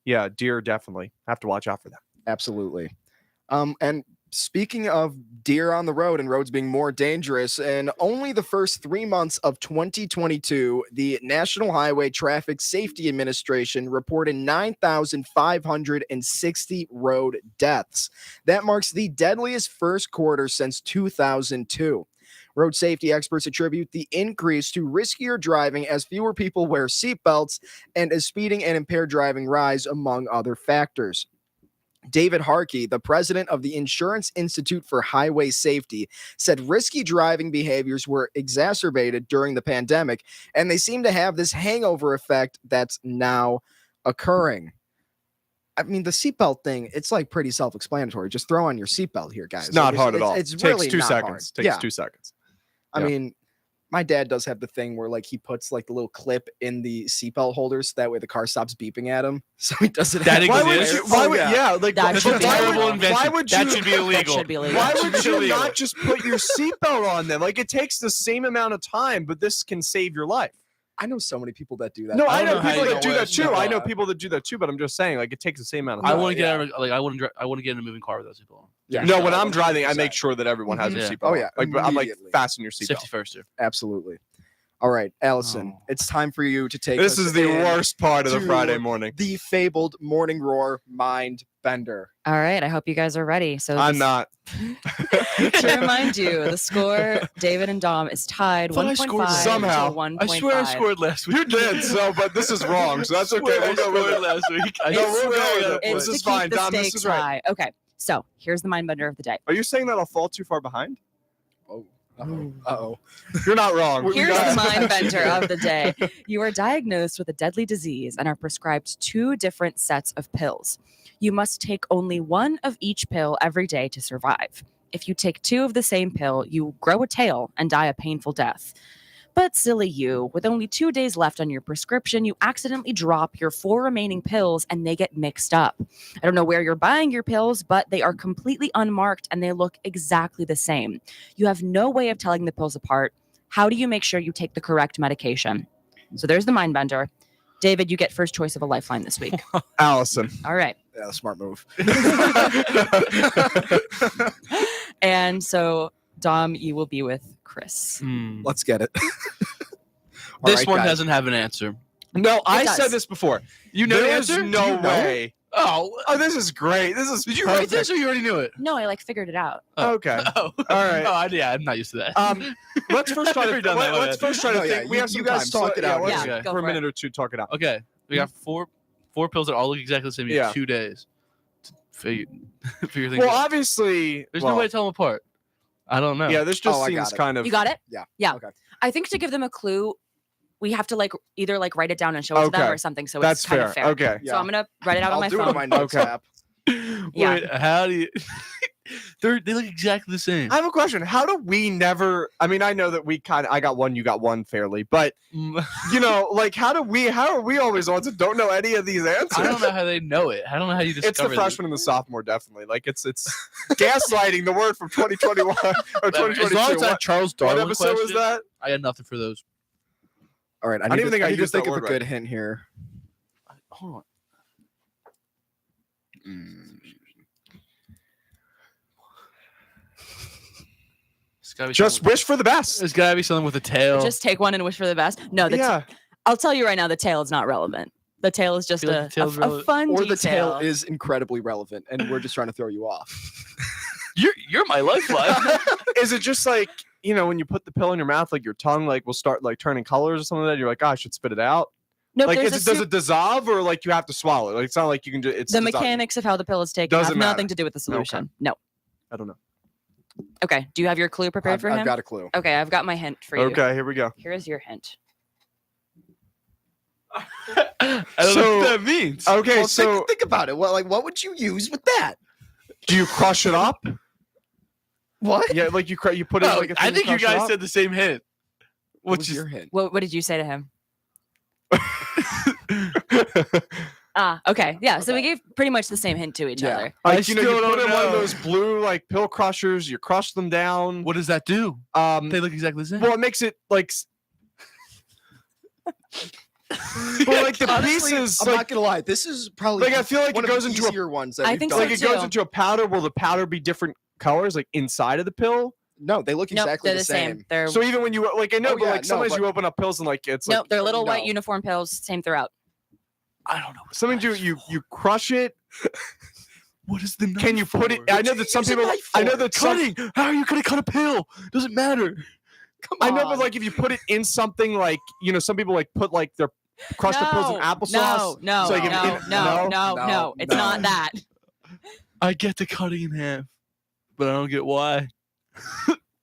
A: yeah, deer definitely have to watch out for them.
C: Absolutely. And speaking of deer on the road and roads being more dangerous, in only the first 3 months of 2022, the National Highway Traffic Safety Administration reported 9,560 road deaths. That marks the deadliest first quarter since 2002. Road safety experts attribute the increase to riskier driving as fewer people wear seatbelts and as speeding and impaired driving rise, among other factors. David Harkey, the president of the Insurance Institute for Highway Safety, said risky driving behaviors were exacerbated during the pandemic, and they seem to have this hangover effect that's now occurring. I mean, the seatbelt thing, it's like pretty self-explanatory. Just throw on your seatbelt here, guys.
A: It's not
C: Like,
A: hard at all.
C: It's
A: Takes
C: really
A: 2
C: not
A: seconds.
C: hard.
A: Takes
C: Yeah.
A: 2 seconds.
C: I
A: Yeah.
C: mean, my dad does have the thing where like he puts like the little clip in the seatbelt holders. That way the car stops beeping at him. So he doesn't.
B: That
C: have
A: Why
C: to
A: would
B: exists?
C: wear
A: you?
C: it.
A: Why
C: Oh,
A: would? Yeah, like
D: That
B: That's
D: should
B: a
D: be
A: why
B: terrible
A: would,
B: invention.
A: why would
B: That
A: you?
B: should be
D: That
B: illegal.
D: should be illegal.
A: Why
B: That
A: would
B: should be
A: you
B: illegal.
A: not just put your seatbelt on then? Like it takes the same amount of time, but this can save your life.
C: I know so many people that do that.
A: No,
B: I
A: I
B: don't
A: know
B: know how
A: people
B: you
A: that
B: don't
A: do
B: wear
A: that
B: a
A: too. I know
B: seatbelt.
A: people that do that too, but I'm just saying, like it takes the same amount of
B: I
A: time.
B: wouldn't
C: yeah.
B: get out of, like I wouldn't get in a moving car without seatbelt on.
C: Yeah.
A: No, when
C: No,
A: I'm driving, I
C: 100%.
A: make sure that everyone has their
B: Yeah.
A: seatbelt.
C: Oh,
A: on.
C: yeah,
A: Like, I'm like
C: immediately.
A: fasten your seatbelt.
B: Safety first, too.
C: Absolutely. All right, Allison,
B: Oh.
C: it's time for you to take.
A: This
C: us
A: is the
C: in
A: worst part of the
C: to
A: Friday morning.
C: The fabled Morning Roar Mind Bender.
D: All right, I hope you guys are ready. So
A: I'm not.
D: to remind you, the score, David and Dom, is tied
B: Thought I
D: 1.5
B: scored
A: somehow.
D: to 1.5.
B: I swear I scored last week.
A: You did so, but this is wrong, so that's okay.
B: Swear I
A: We'll go with
B: scored
A: it.
B: last week. I
A: No, we'll
B: swear
A: go
B: I
A: with
B: got
A: it.
B: a
D: It's
A: This
D: to
A: is
D: keep
A: fine,
D: the
A: Dom, this
D: stakes
A: is right.
D: high. Okay, so here's the mind bender of the day.
A: Are you saying that I'll fall too far behind?
C: Uh-oh.
A: You're not wrong.
D: Here's
A: You
D: the
A: guys-
D: mind bender of the day. You are diagnosed with a deadly disease and are prescribed 2 different sets of pills. You must take only one of each pill every day to survive. If you take 2 of the same pill, you grow a tail and die a painful death. But silly you, with only 2 days left on your prescription, you accidentally drop your 4 remaining pills and they get mixed up. I don't know where you're buying your pills, but they are completely unmarked and they look exactly the same. You have no way of telling the pills apart. How do you make sure you take the correct medication? So there's the mind bender. David, you get first choice of a lifeline this week.
A: Allison.
D: All right.
C: Yeah, smart move.
D: And so, Dom, you will be with Chris.
C: Let's get it. All
B: This
C: right,
B: one
C: guys.
B: doesn't have an answer.
A: No, I
D: does.
A: said this before.
B: You know the
A: There's
B: answer? Do
A: no
B: you know?
A: way.
B: Oh,
A: Oh, this is great. This is.
B: did you write this
A: perfect.
B: or you already knew it?
D: No, I figured it out.
B: Oh.
A: Okay.
B: Oh,
A: All right.
B: Oh, yeah, I'm not used to that.
A: Let's first try to.
B: Never done that one
A: Let's
B: yet.
A: first try to
C: No, yeah,
A: think. We
C: you-
A: have some
C: you guys
A: time.
C: talk
A: So,
C: it out.
A: let's-
B: Yeah,
D: go
A: for a
D: for it.
A: minute or two, talk it out.
B: Okay, we got four pills that all look exactly the same. You have
A: Yeah.
B: 2 days to figure things
A: Well,
B: out.
A: obviously,
B: There's
A: well,
B: no way to tell them apart. I don't know.
A: Yeah, this just
C: Oh, I
A: seems
C: got it.
A: kind of.
D: You got it? Yeah.
C: Okay.
D: I think to give them a clue, we have to either write it down and show it to them
A: Okay.
D: or something. So
A: That's
D: it's kind
A: fair.
D: of fair.
A: Okay.
C: Yeah.
D: So I'm gonna write it out
C: I'll
D: on my
C: do
D: phone.
C: it on my notes
A: Okay.
C: app.
D: Yeah.
B: Wait, how do you? They look exactly the same.
A: I have a question. How do we never? I mean, I know that I got one, you got one, fairly, but you know, like, how are we always the ones that don't know any of these answers?
B: I don't know how they know it. I don't know how you discover
A: It's the
B: this.
A: freshman and the sophomore, definitely. Like, it's gaslighting, the word from 2021 or
B: Whatever.
A: 2022.
B: As long as that
A: What,
B: Charles
A: what
B: Darwin
A: episode was
B: question,
A: that?
B: I got nothing for those.
C: All right, I
A: don't
C: need
A: even
C: to,
A: think I
C: I need to
A: used that
C: think of a
A: word
C: good
A: right.
C: hint here.
B: Hold on. It's gotta be
A: Just
B: something
A: wish for the best.
B: There's gotta be something with a tail.
D: Just take one and wish for the best. No,
A: Yeah.
D: I'll tell you right now, the tail is not relevant. The tail is just
B: Feel like
D: a,
B: the tail's
D: a
B: relevant.
D: fun
C: Or
D: detail.
C: the tail is incredibly relevant, and we're just trying to throw you off.
B: You're my lifeline.
A: Is it just like, you know, when you put the pill in your mouth, like your tongue like will start like turning colors or something like that? You're like, oh, I should spit it out.
D: Nope,
A: Like,
D: there's
A: does it dissolve or like you have to swallow it? Like, it's not like you can just. It's
D: the
A: dissolved.
D: mechanics of how the pill is taken
A: Doesn't
D: have
A: matter.
D: nothing to do with the solution. No.
A: I don't know.
D: Okay. Do you have your clue prepared
C: I've,
D: for him?
C: I've got a clue.
D: Okay, I've got my hint for you.
A: Okay, here we go.
D: Here is your hint.
B: I don't know
A: So-
B: what that means.
A: Okay,
C: Well,
A: so
C: think about it. Well, like, what would you use with that?
A: do you crush it up?
C: What?
A: Yeah, like you you put it in
B: Oh,
A: like a
B: I
A: thing
B: think
A: and
B: you
A: crush it
B: guys
A: up?
B: said the same hint.
C: What
B: Which
C: was
B: is
C: your hint?
D: What did you say to him? Okay. Yeah. So we gave pretty much the same hint to each
C: Yeah.
D: other.
A: Like, you know, you
B: still
A: put
B: don't
A: in one of
B: know.
A: those blue like pill crushers, you crush them down.
B: what does that do? They look exactly the same.
A: Well, it makes it like. Well, like the
C: Honestly,
A: pieces,
C: I'm
A: like,
C: not gonna lie. This is probably
A: I feel like
C: one
A: it
C: of
A: goes
C: the
A: into a
C: easier ones. That
D: I
C: we've
D: think
C: done.
D: so
A: like it goes
D: too.
A: into a powder. Will the powder be different colors, like inside of the pill?
C: No, they look
D: Nope,
C: exactly
D: they're
C: the same.
D: They're
A: So even when you like, I know,
C: Oh,
A: but
C: yeah,
A: like
C: no,
A: sometimes
C: but-
A: you open up pills and like it's
D: nope,
A: like
D: they're little white
C: no.
D: uniform pills, same throughout.
B: I don't know. What
A: sometimes you crush it.
B: What is the knife
A: Can you put it?
B: for?
A: I know that some
C: use a
A: people.
C: knife
A: I know
C: for?
A: that some.
B: Cutting. How are you gonna cut a pill? Doesn't matter.
C: Come
A: I
C: on.
A: know, but like if you put it in something like, you know, some people like put like their crush the pills in applesauce.
D: No,
A: so you
D: no,
A: can-
D: no,
A: no?
D: no. It's
C: No.
D: not that.
B: I get the cutting in half, but I don't get why.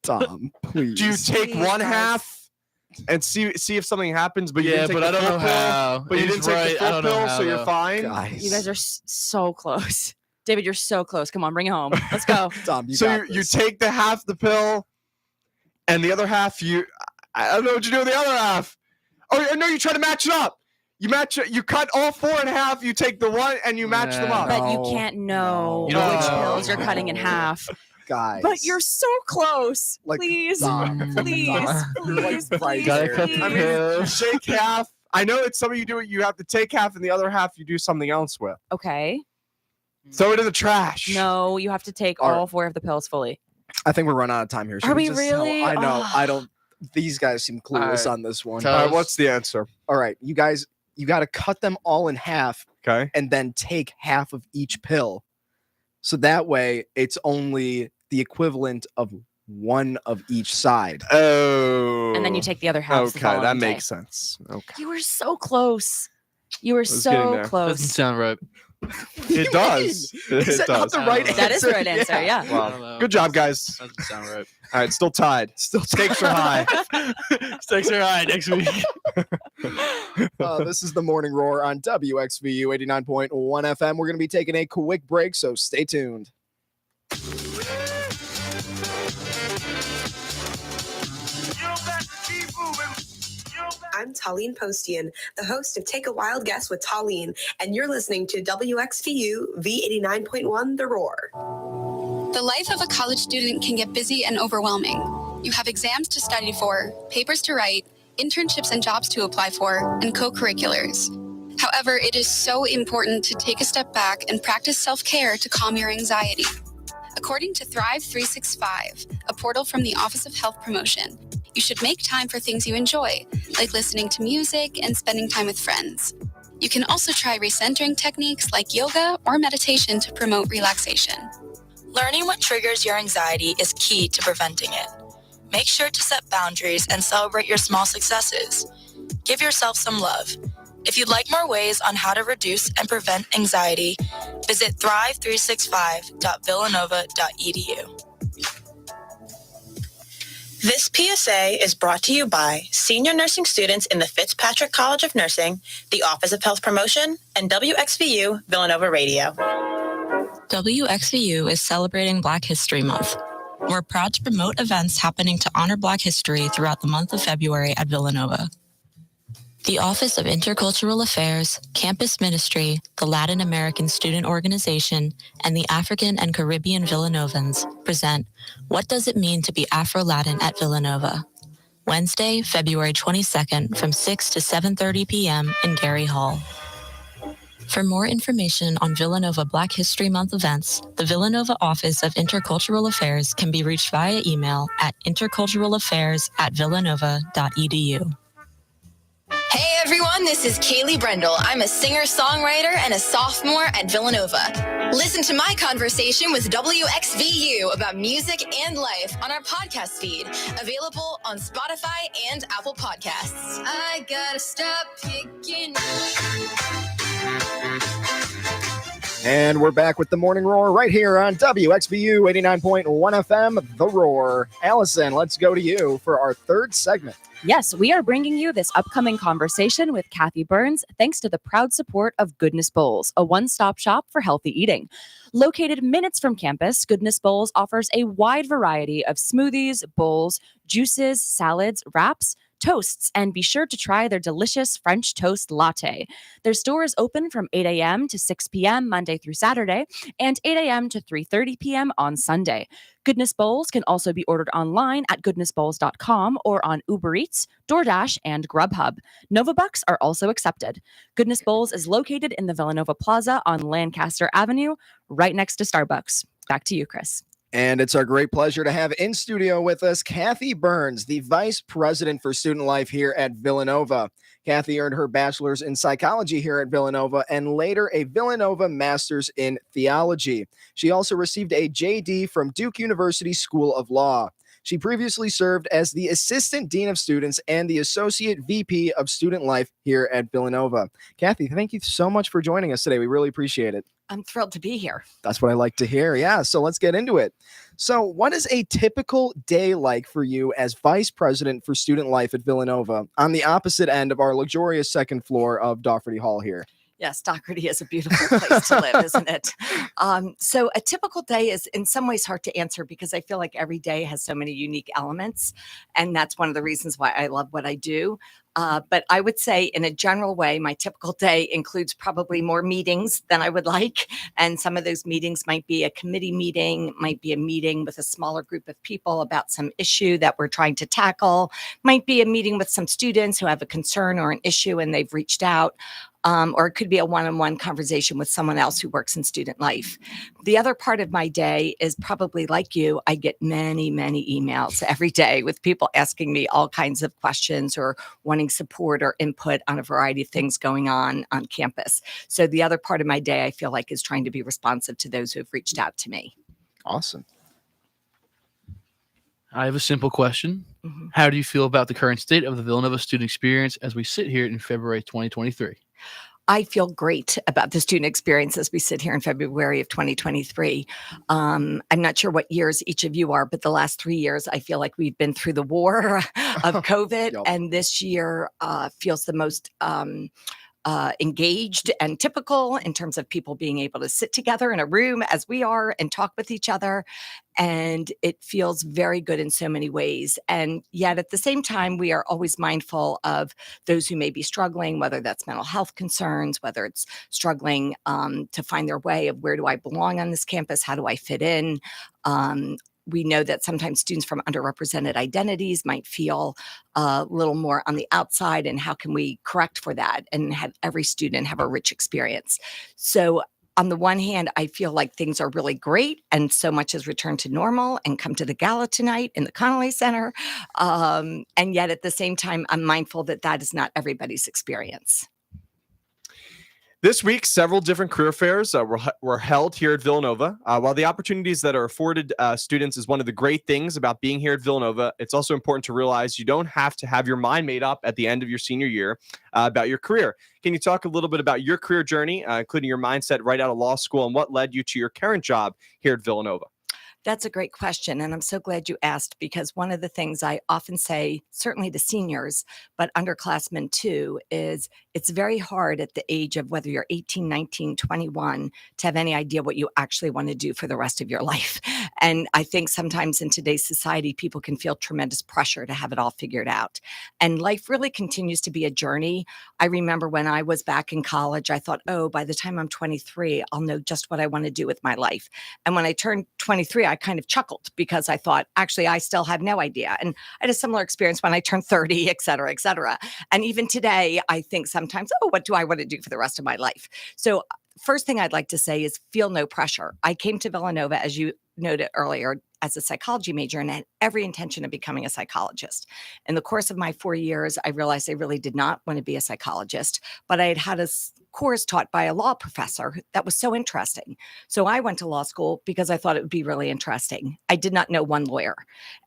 C: Tom, please.
A: Do you take one half and see if something happens? But you
B: Yeah,
A: didn't take
B: but
A: the
B: I don't
A: full
B: know
A: pill,
B: how.
A: But you
B: He's
A: didn't take
B: right.
A: the
B: I
A: full
B: don't know
A: pill,
B: how,
A: so you're
B: though.
A: fine.
C: Guys.
D: You guys are so close. David, you're so close. Come on, bring it home. Let's go.
C: Tom, you
A: So
C: got
A: you
C: this.
A: take the half the pill, and the other half you. I don't know what you do with the other half. Oh no, you try to match it up. You cut all 4 in half. You take the one and you match them up.
D: But you
C: No.
D: can't know
B: You don't
D: which
B: know.
D: pills you're cutting in half.
C: Guys.
D: But you're so close.
C: Like,
D: Please,
C: stop.
D: please,
C: Stop.
D: please,
C: Like, right
D: please,
C: there.
B: Gotta cut the
A: I mean,
B: pills.
A: you shake half. I know that some of you do it. You have to take half, and the other half you do something else with.
D: Okay.
A: Throw it in the trash.
D: No, you have to take
C: All right.
D: all 4 of the pills fully.
C: I think we're running out of time here. Should
D: Are we
C: just tell-
D: really?
C: I know.
D: Ugh.
C: I don't. These guys seem clueless
A: All right.
C: on this one.
B: Tell
A: All right,
B: us.
A: what's the answer?
C: All right, you guys, you got to cut them all in half
A: Okay.
C: and then take half of each pill. So that way, it's only the equivalent of one of each side.
A: Oh.
D: And then you take the other half. the
A: Okay, that
D: following day.
A: makes sense. Okay.
D: You were so close. You were
A: was getting
D: so
A: there.
B: Doesn't
D: close.
B: sound right.
A: It does.
C: Is
A: It
C: that not
A: does.
C: the right
D: That is the right
C: answer?
D: answer. Yeah.
A: Wow.
B: I don't know.
A: Good job, guys.
B: Doesn't sound right.
A: All right, still tied. Still stakes are high.
B: Stakes are high next week.
C: This is the Morning Roar on WXVU 89.1 FM. We're going to be taking a quick break, so stay tuned.
G: I'm Tallene Postian, the host of Take a Wild Guess with Tallene, and you're listening to WXVU V89.1 The Roar.
H: The life of a college student can get busy and overwhelming. You have exams to study for, papers to write, internships and jobs to apply for, and co-curriculars. However, it is so important to take a step back and practice self-care to calm your anxiety. According to Thrive 365, a portal from the Office of Health Promotion, you should make time for things you enjoy, like listening to music and spending time with friends. You can also try recentering techniques like yoga or meditation to promote relaxation.
E: Learning what triggers your anxiety is key to preventing it. Make sure to set boundaries and celebrate your small successes. Give yourself some love. If you'd like more ways on how to reduce and prevent anxiety, visit thrive365.villanova.edu. This PSA is brought to you by senior nursing students in the Fitzpatrick College of Nursing, the Office of Health Promotion, and WXVU Villanova Radio.
F: WXVU is celebrating Black History Month. We're proud to promote events happening to honor Black history throughout the month of February at Villanova. The Office of Intercultural Affairs, Campus Ministry, the Latin American Student Organization, and the African and Caribbean Villanovans present What Does It Mean to Be Afro-Latin at Villanova? Wednesday, February 22nd from 6 to 7:30 p.m. in Gary Hall. For more information on Villanova Black History Month events, the Villanova Office of Intercultural Affairs can be reached via email at interculturalaffairs@villanova.edu.
I: Hey everyone, this is Kaylee Brendel. I'm a singer-songwriter and a sophomore at Villanova. Listen to my conversation with WXVU about music and life on our podcast feed, available on Spotify and Apple Podcasts. I gotta stop picking.
C: And we're back with the Morning Roar right here on WXVU 89.1 FM, The Roar. Allison, let's go to you for our third segment.
D: Yes, we are bringing you this upcoming conversation with Kathy Burns thanks to the proud support of Goodness Bowls, a one-stop shop for healthy eating. Located minutes from campus, Goodness Bowls offers a wide variety of smoothies, bowls, juices, salads, wraps, toasts, and be sure to try their delicious French toast latte. Their store is open from 8 a.m. to 6 p.m. Monday through Saturday and 8 a.m. to 3:30 p.m. on Sunday. Goodness Bowls can also be ordered online at goodnessbowls.com or on Uber Eats, DoorDash, and Grubhub. Novabucks are also accepted. Goodness Bowls is located in the Villanova Plaza on Lancaster Avenue, right next to Starbucks. Back to you, Chris.
C: And it's our great pleasure to have in studio with us Kathy Burns, the Vice President for Student Life here at Villanova. Kathy earned her bachelor's in psychology here at Villanova and later a Villanova master's in theology. She also received a JD from Duke University School of Law. She previously served as the Assistant Dean of Students and the Associate VP of Student Life here at Villanova. Kathy, thank you so much for joining us today. We really appreciate it.
D: I'm thrilled to be here.
C: That's what I like to hear. Yeah, so let's get into it. So what is a typical day like for you as Vice President for Student Life at Villanova on the opposite end of our luxurious second floor of Daugherty Hall here?
J: Yes, Doherty is a beautiful place to live, isn't it? So a typical day is in some ways hard to answer because I feel like every day has so many unique elements. And that's one of the reasons why I love what I do. But I would say in a general way, my typical day includes probably more meetings than I would like. And some of those meetings might be a committee meeting, might be a meeting with a smaller group of people about some issue that we're trying to tackle, might be a meeting with some students who have a concern or an issue and they've reached out. Or it could be a one-on-one conversation with someone else who works in student life. The other part of my day is probably like you, I get many, many emails every day with people asking me all kinds of questions or wanting support or input on a variety of things going on campus. So the other part of my day, I feel like, is trying to be responsive to those who have reached out to me.
C: Awesome.
B: I have a simple question.
J: Mhm.
B: How do you feel about the current state of the Villanova student experience as we sit here in February 2023?
J: I feel great about the student experience as we sit here in February of 2023. I'm not sure what years each of you are, but the last 3 years, I feel like we've been through the war of COVID,
C: Yep.
J: and this year feels the most engaged and typical in terms of people being able to sit together in a room as we are and talk with each other. And it feels very good in so many ways. And yet at the same time, we are always mindful of those who may be struggling, whether that's mental health concerns, whether it's struggling to find their way of where do I belong on this campus? How do I fit in? We know that sometimes students from underrepresented identities might feel a little more on the outside, and how can we correct for that and have every student have a rich experience? So on the one hand, I feel like things are really great and so much has returned to normal, and come to the gala tonight in the Connolly Center. And yet at the same time, I'm mindful that that is not everybody's experience.
A: This week, several different career fairs were held here at Villanova. While the opportunities that are afforded students is one of the great things about being here at Villanova, it's also important to realize you don't have to have your mind made up at the end of your senior year about your career. Can you talk a little bit about your career journey, including your mindset right out of law school, and what led you to your current job here at Villanova?
J: That's a great question. And I'm so glad you asked, because one of the things I often say, certainly to seniors, but underclassmen too, is it's very hard at the age of whether you're 18, 19, 21 to have any idea what you actually want to do for the rest of your life. And I think sometimes in today's society, people can feel tremendous pressure to have it all figured out. And life really continues to be a journey. I remember when I was back in college, I thought, oh, by the time I'm 23, I'll know just what I want to do with my life. And when I turned 23, I kind of chuckled because I thought, actually, I still have no idea. And I had a similar experience when I turned 30, et cetera, et cetera. And even today, I think sometimes, oh, what do I want to do for the rest of my life? So first thing I'd like to say is feel no pressure. I came to Villanova, as you noted earlier, as a psychology major and had every intention of becoming a psychologist. In the course of my 4 years, I realized I really did not want to be a psychologist, but I had had a course taught by a law professor that was so interesting. So I went to law school because I thought it would be really interesting. I did not know one lawyer.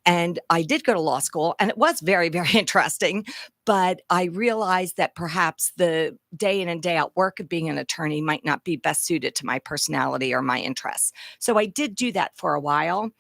J: And I did go to law school, and it was very, very interesting. But I realized that perhaps the day in and day out work of being an attorney might not be best suited to my personality or my interests. So I did do that for a while.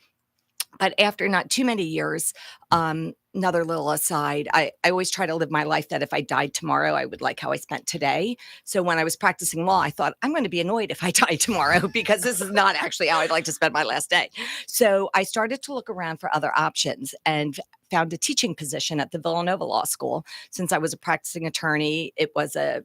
J: But after not too many years, another little aside, I always try to live my life that if I died tomorrow, I would like how I spent today. So when I was practicing law, I thought, I'm going to be annoyed if I die tomorrow because this is not actually how I'd like to spend my last day. So I started to look around for other options and found a teaching position at the Villanova Law School. Since I was a practicing attorney, it was a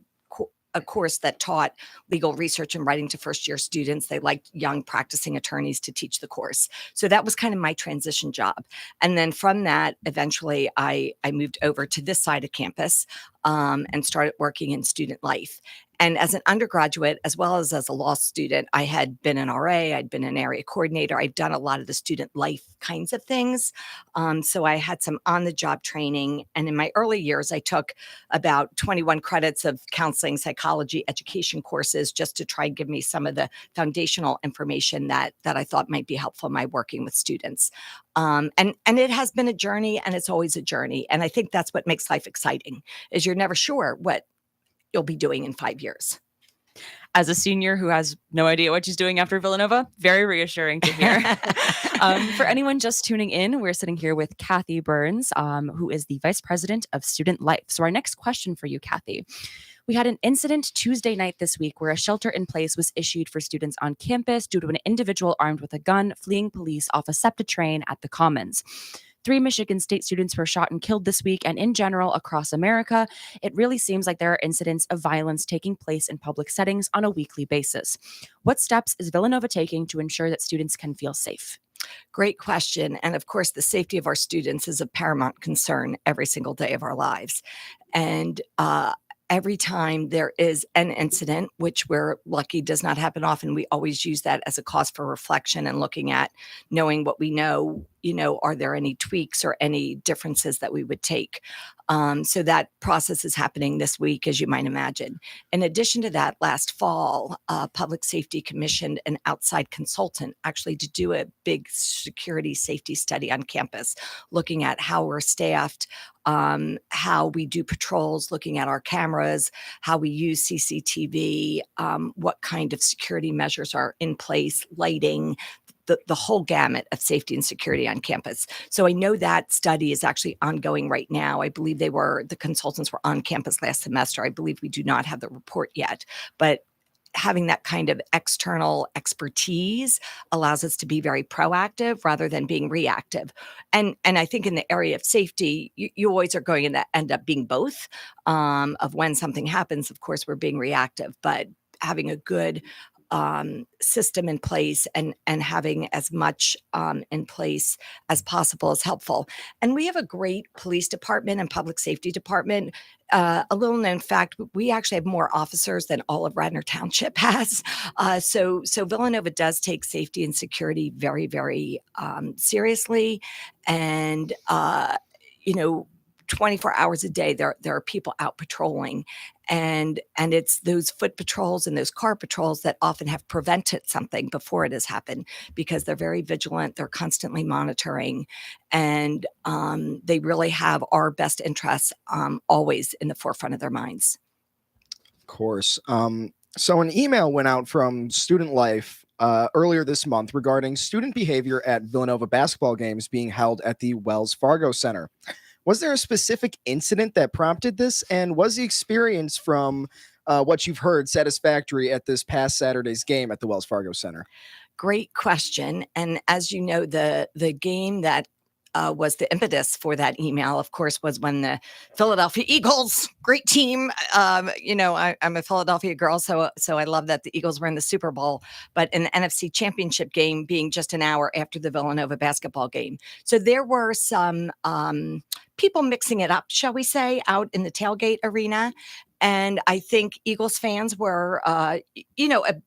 J: course that taught legal research and writing to first-year students. They liked young practicing attorneys to teach the course. So that was kind of my transition job. And then from that, eventually, I moved over to this side of campus and started working in student life. And as an undergraduate, as well as a law student, I had been an RA, I'd been an area coordinator, I'd done a lot of the student life kinds of things. So I had some on-the-job training. And in my early years, I took about 21 credits of counseling, psychology, education courses just to try and give me some of the foundational information that I thought might be helpful in my working with students. And it has been a journey, and it's always a journey. And I think that's what makes life exciting, is you're never sure what you'll be doing in 5 years.
D: As a senior who has no idea what she's doing after Villanova, very reassuring to hear. For anyone just tuning in, we're sitting here with Kathy Burns, who is the Vice President of Student Life. So our next question for you, Kathy, We had an incident Tuesday night this week where a shelter in place was issued for students on campus due to an individual armed with a gun fleeing police off a SEPTA train at the Commons. 3 Michigan State students were shot and killed this week, and in general, across America, it really seems like there are incidents of violence taking place in public settings on a weekly basis. What steps is Villanova taking to ensure that students can feel safe?
J: Great question. And of course, the safety of our students is a paramount concern every single day of our lives. And every time there is an incident, which we're lucky does not happen often, we always use that as a cause for reflection and looking at knowing what we know, are there any tweaks or any differences that we would take? So that process is happening this week, as you might imagine. In addition to that, last fall, Public Safety commissioned an outside consultant actually to do a big security safety study on campus, looking at how we're staffed, how we do patrols, looking at our cameras, how we use CCTV, what kind of security measures are in place, lighting, the whole gamut of safety and security on campus. So I know that study is actually ongoing right now. I believe the consultants were on campus last semester. I believe we do not have the report yet, but having that kind of external expertise allows us to be very proactive rather than being reactive. And I think in the area of safety, you always are going to end up being both. Of when something happens, of course, we're being reactive, but having a good system in place and having as much in place as possible is helpful. And we have a great police department and public safety department. A little known fact, we actually have more officers than all of Radnor Township has. So Villanova does take safety and security very, very seriously. And, 24 hours a day, there are people out patrolling. And it's those foot patrols and those car patrols that often have prevented something before it has happened because they're very vigilant. They're constantly monitoring, and they really have our best interests always in the forefront of their minds.
C: Of course. So an email went out from Student Life earlier this month regarding student behavior at Villanova basketball games being held at the Wells Fargo Center. Was there a specific incident that prompted this? And was the experience from what you've heard satisfactory at this past Saturday's game at the Wells Fargo Center?
J: Great question. And as you know, the game that was the impetus for that email, of course, was when the Philadelphia Eagles, great team. I'm a Philadelphia girl, so I love that the Eagles were in the Super Bowl, but in the NFC Championship game being just an hour after the Villanova basketball game. So there were some people mixing it up, shall we say, out in the tailgate arena. And I think Eagles fans were, a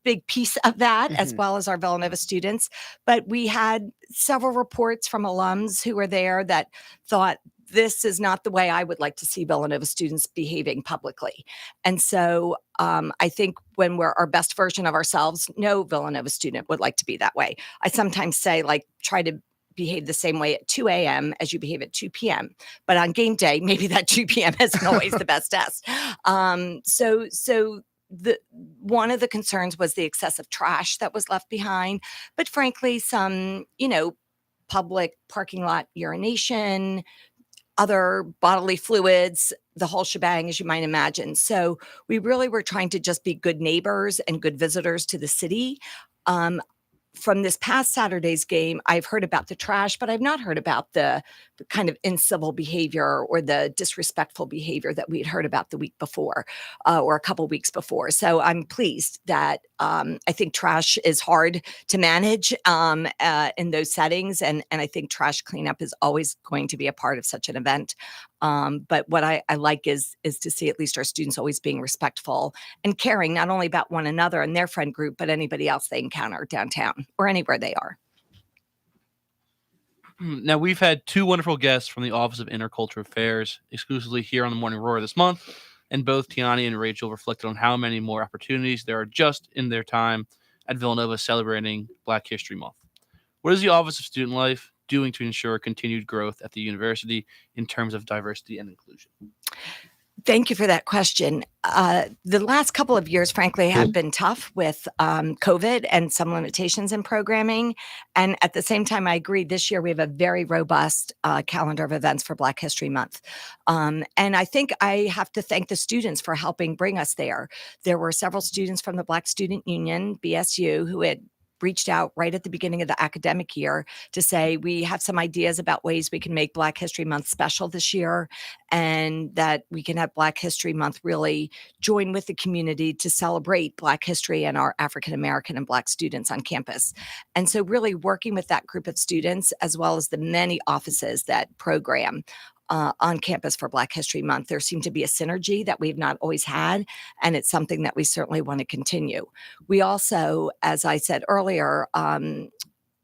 J: big piece of that, as well as our Villanova students. But we had several reports from alums who were there that thought, this is not the way I would like to see Villanova students behaving publicly. And so I think when we're our best version of ourselves, no Villanova student would like to be that way. I sometimes say, try to behave the same way at 2 a.m. as you behave at 2 p.m. But on game day, maybe that 2 p.m. isn't always the best test. So one of the concerns was the excessive trash that was left behind, but frankly, some, public parking lot urination, other bodily fluids, the whole shebang, as you might imagine. So we really were trying to just be good neighbors and good visitors to the city. From this past Saturday's game, I've heard about the trash, but I've not heard about the kind of incivil behavior or the disrespectful behavior that we had heard about the week before or a couple weeks before. So I'm pleased that I think trash is hard to manage in those settings. And I think trash cleanup is always going to be a part of such an event. But what I like is to see at least our students always being respectful and caring not only about one another and their friend group, but anybody else they encounter downtown or anywhere they are.
B: Now, we've had 2 wonderful guests from the Office of Intercultural Affairs exclusively here on the Morning Roar this month, and both Tiani and Rachel reflected on how many more opportunities there are just in their time at Villanova celebrating Black History Month. What is the Office of Student Life doing to ensure continued growth at the university in terms of diversity and inclusion?
J: Thank you for that question. The last couple of years, frankly, have been tough with COVID and some limitations in programming. And at the same time, I agree, this year we have a very robust calendar of events for Black History Month. And I think I have to thank the students for helping bring us there. There were several students from the Black Student Union, BSU, who had reached out right at the beginning of the academic year to say, we have some ideas about ways we can make Black History Month special this year, and that we can have Black History Month really join with the community to celebrate Black history and our African American and Black students on campus. And so really working with that group of students, as well as the many offices that program on campus for Black History Month, there seemed to be a synergy that we've not always had, and it's something that we certainly want to continue. We also, as I said earlier,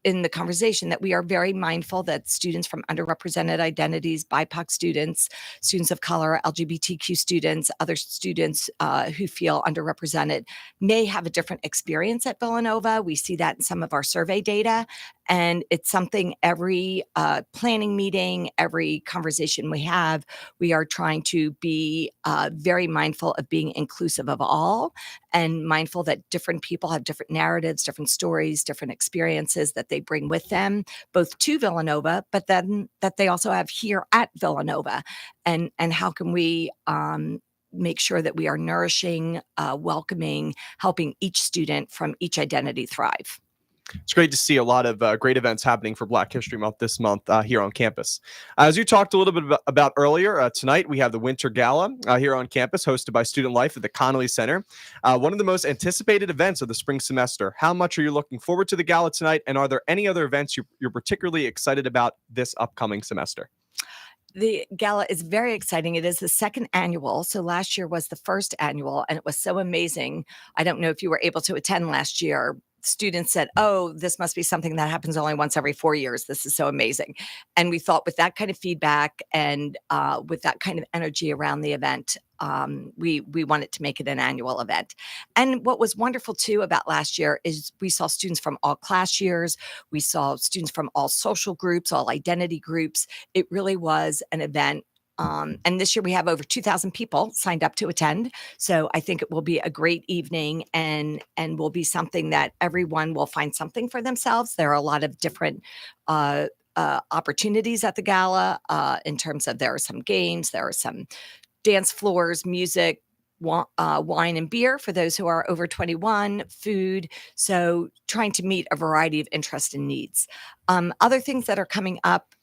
J: in the conversation, that we are very mindful that students from underrepresented identities, BIPOC students, students of color, LGBTQ students, other students who feel underrepresented may have a different experience at Villanova. We see that in some of our survey data. And it's something every planning meeting, every conversation we have, we are trying to be very mindful of being inclusive of all, and mindful that different people have different narratives, different stories, different experiences that they bring with them, both to Villanova, but then that they also have here at Villanova. And how can we make sure that we are nourishing, welcoming, helping each student from each identity thrive.
A: It's great to see a lot of great events happening for Black History Month this month here on campus. As you talked a little bit about earlier, tonight we have the Winter Gala here on campus, hosted by Student Life at the Connolly Center. One of the most anticipated events of the spring semester. How much are you looking forward to the gala tonight? And are there any other events you're particularly excited about this upcoming semester?
J: The gala is very exciting. It is the second annual. So last year was the first annual, and it was so amazing. I don't know if you were able to attend last year. Students said, oh, this must be something that happens only once every 4 years. This is so amazing. And we thought with that kind of feedback and with that kind of energy around the event, we wanted to make it an annual event. And what was wonderful too about last year is we saw students from all class years. We saw students from all social groups, all identity groups. It really was an event. And this year we have over 2,000 people signed up to attend. So I think it will be a great evening, and will be something that everyone will find something for themselves. There are a lot of different opportunities at the gala in terms of, there are some games, there are some dance floors, music, wine and beer for those who are over 21, food. So trying to meet a variety of interests and needs. Other things that are coming up,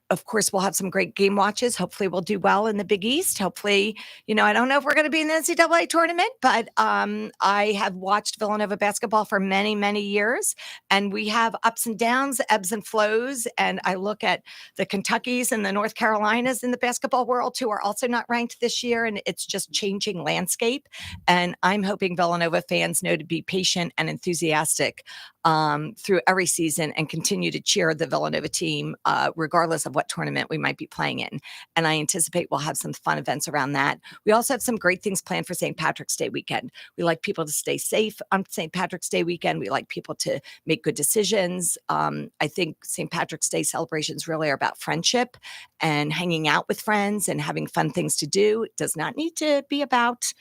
J: of course, we'll have some great game watches. Hopefully we'll do well in the Big East. Hopefully, I don't know if we're going to be in the NCAA tournament, but I have watched Villanova basketball for many, many years, and we have ups and downs, ebbs and flows. And I look at the Kentuckys and the North Carolinas in the basketball world who are also not ranked this year, and it's just changing landscape. And I'm hoping Villanova fans know to be patient and enthusiastic through every season, and continue to cheer the Villanova team, regardless of what tournament we might be playing in. And I anticipate we'll have some fun events around that. We also have some great things planned for St. Patrick's Day weekend. We like people to stay safe on St. Patrick's Day weekend. We like people to make good decisions. I think St. Patrick's Day celebrations really are about friendship and hanging out with friends and having fun things to do. It does not need to be about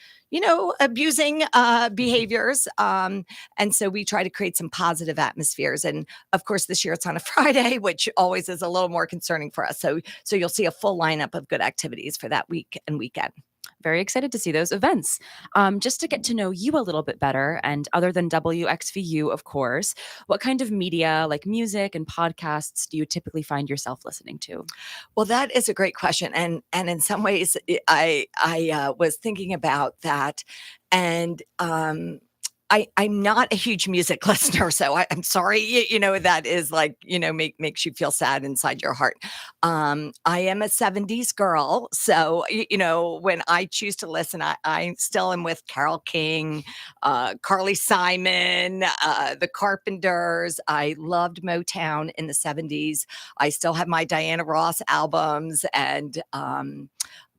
J: abusing behaviors. And so we try to create some positive atmospheres. And of course, this year it's on a Friday, which always is a little more concerning for us. So you'll see a full lineup of good activities for that week and weekend.
D: Very excited to see those events. Just to get to know you a little bit better, and other than WXVU, of course, what kind of media, like music and podcasts, do you typically find yourself listening to?
J: Well, that is a great question. And in some ways, I was thinking about that. And I'm not a huge music listener, so I'm sorry, that is like, makes you feel sad inside your heart. I am a 70s girl. So, when I choose to listen, I still am with Carole King, Carly Simon, the Carpenters. I loved Motown in the 70s. I still have my Diana Ross albums, and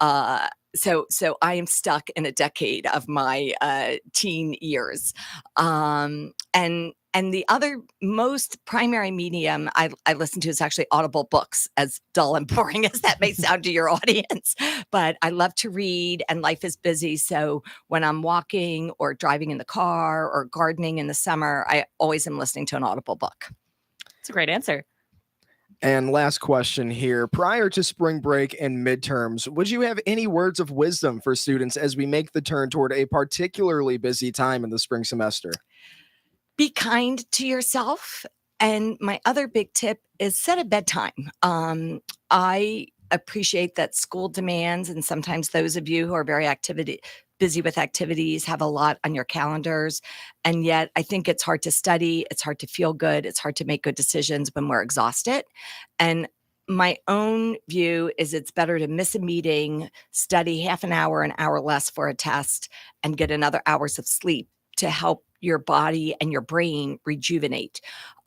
J: So I am stuck in a decade of my teen years. And the other most primary medium I listen to is actually Audible books, as dull and boring as that may sound to your audience. But I love to read, and life is busy. So when I'm walking or driving in the car or gardening in the summer, I always am listening to an Audible book.
D: It's a great answer.
C: And last question here. Prior to spring break and midterms, would you have any words of wisdom for students as we make the turn toward a particularly busy time in the spring semester?
J: Be kind to yourself. And my other big tip is set a bedtime. I appreciate that school demands, and sometimes those of you who are very busy with activities have a lot on your calendars. And yet I think it's hard to study. It's hard to feel good. It's hard to make good decisions when we're exhausted. And my own view is it's better to miss a meeting, study half an hour less for a test, and get another hours of sleep to help your body and your brain rejuvenate.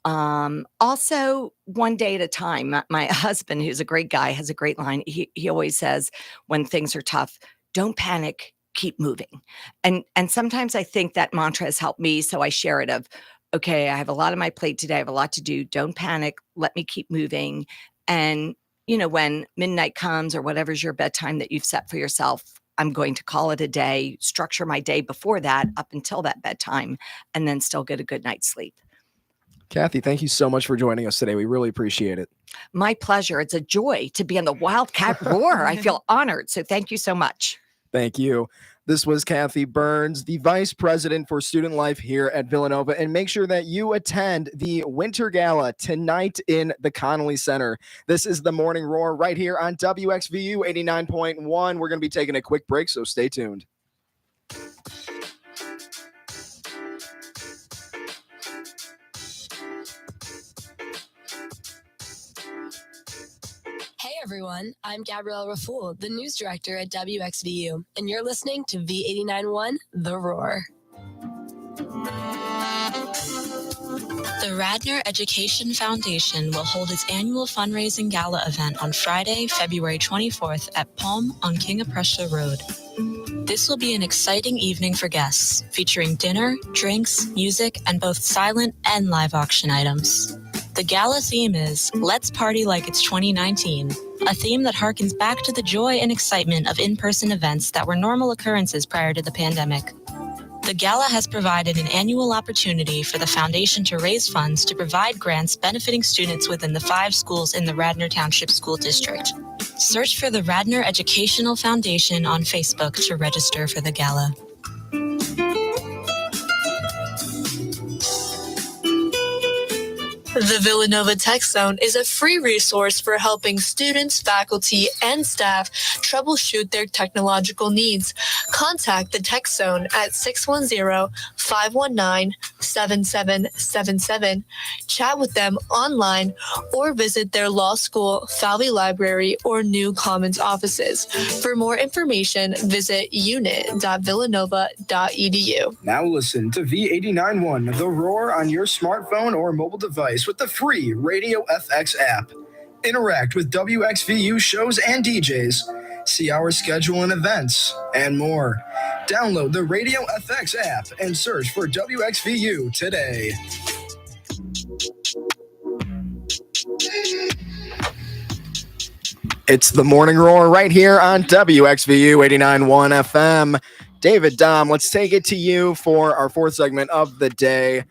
J: Also, one day at a time. My husband, who's a great guy, has a great line. He always says, when things are tough, don't panic, keep moving. And sometimes I think that mantra has helped me. So I share it of, okay, I have a lot on my plate today. I have a lot to do. Don't panic. Let me keep moving. And, when midnight comes or whatever's your bedtime that you've set for yourself, I'm going to call it a day, structure my day before that up until that bedtime, and then still get a good night's sleep.
C: Kathy, thank you so much for joining us today. We really appreciate it.
J: My pleasure. It's a joy to be on the Wildcat Roar. I feel honored. So thank you so much.
C: Thank you. This was Kathy Burns, the Vice President for Student Life here at Villanova. And make sure that you attend the Winter Gala tonight in the Connolly Center. This is the Morning Roar right here on WXVU 89.1. We're going to be taking a quick break, so stay tuned.
E: Hey everyone, I'm Gabrielle Raful, the news director at WXVU, and you're listening to V89.1 The Roar.
F: The Radnor Education Foundation will hold its annual fundraising gala event on Friday, February 24th at Palm on King of Prussia Road. This will be an exciting evening for guests, featuring dinner, drinks, music, and both silent and live auction items. The gala theme is Let's Party Like It's 2019, a theme that harkens back to the joy and excitement of in-person events that were normal occurrences prior to the pandemic. The gala has provided an annual opportunity for the foundation to raise funds to provide grants benefiting students within the 5 schools in the Radnor Township School District. Search for the Radnor Educational Foundation on Facebook to register for the gala.
E: The Villanova Tech Zone is a free resource for helping students, faculty, and staff troubleshoot their technological needs. Contact the Tech Zone at 610-519-7777. Chat with them online or visit their law school, Falvey Library, or New Commons offices. For more information, visit unit.villanova.edu.
K: Now listen to V89.1 The Roar on your smartphone or mobile device with the free Radio FX app. Interact with WXVU shows and DJs. See our schedule and events, and more. Download the Radio FX app and search for WXVU today.
C: It's the Morning Roar right here on WXVU 89.1 FM. David, Dom, let's take it to you for our 4th segment of the day.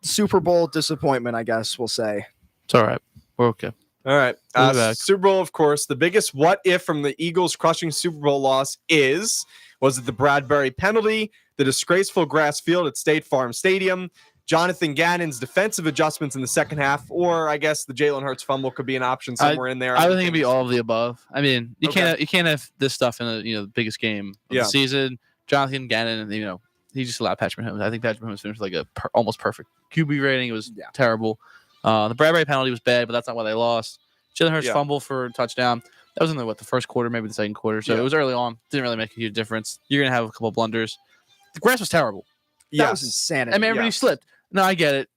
C: Super Bowl disappointment, I guess we'll say.
B: It's all right. We're okay.
A: All right.
B: We'll be back.
A: Super Bowl, of course. The biggest what if from the Eagles' crushing Super Bowl loss was it the Bradbury penalty, the disgraceful grass field at State Farm Stadium, Jonathan Gannon's defensive adjustments in the second half, or I guess the Jalen Hurts fumble could be an option somewhere in there.
B: I would think it'd be all of the above. I mean, you can't have this stuff in the biggest game of the season. Jonathan Gannon, he just allowed Patrick Mahomes. I think Patrick Mahomes finished like a almost perfect QB rating. It was terrible. The Bradbury penalty was bad, but that's not why they lost. Jalen Hurts fumble for a touchdown. That was in the first quarter, maybe the second quarter. So it was early on. Didn't really make a huge difference. You're gonna have a couple blunders. The grass was terrible.
C: That was insanity.
B: I mean, everybody slipped. No, I get it.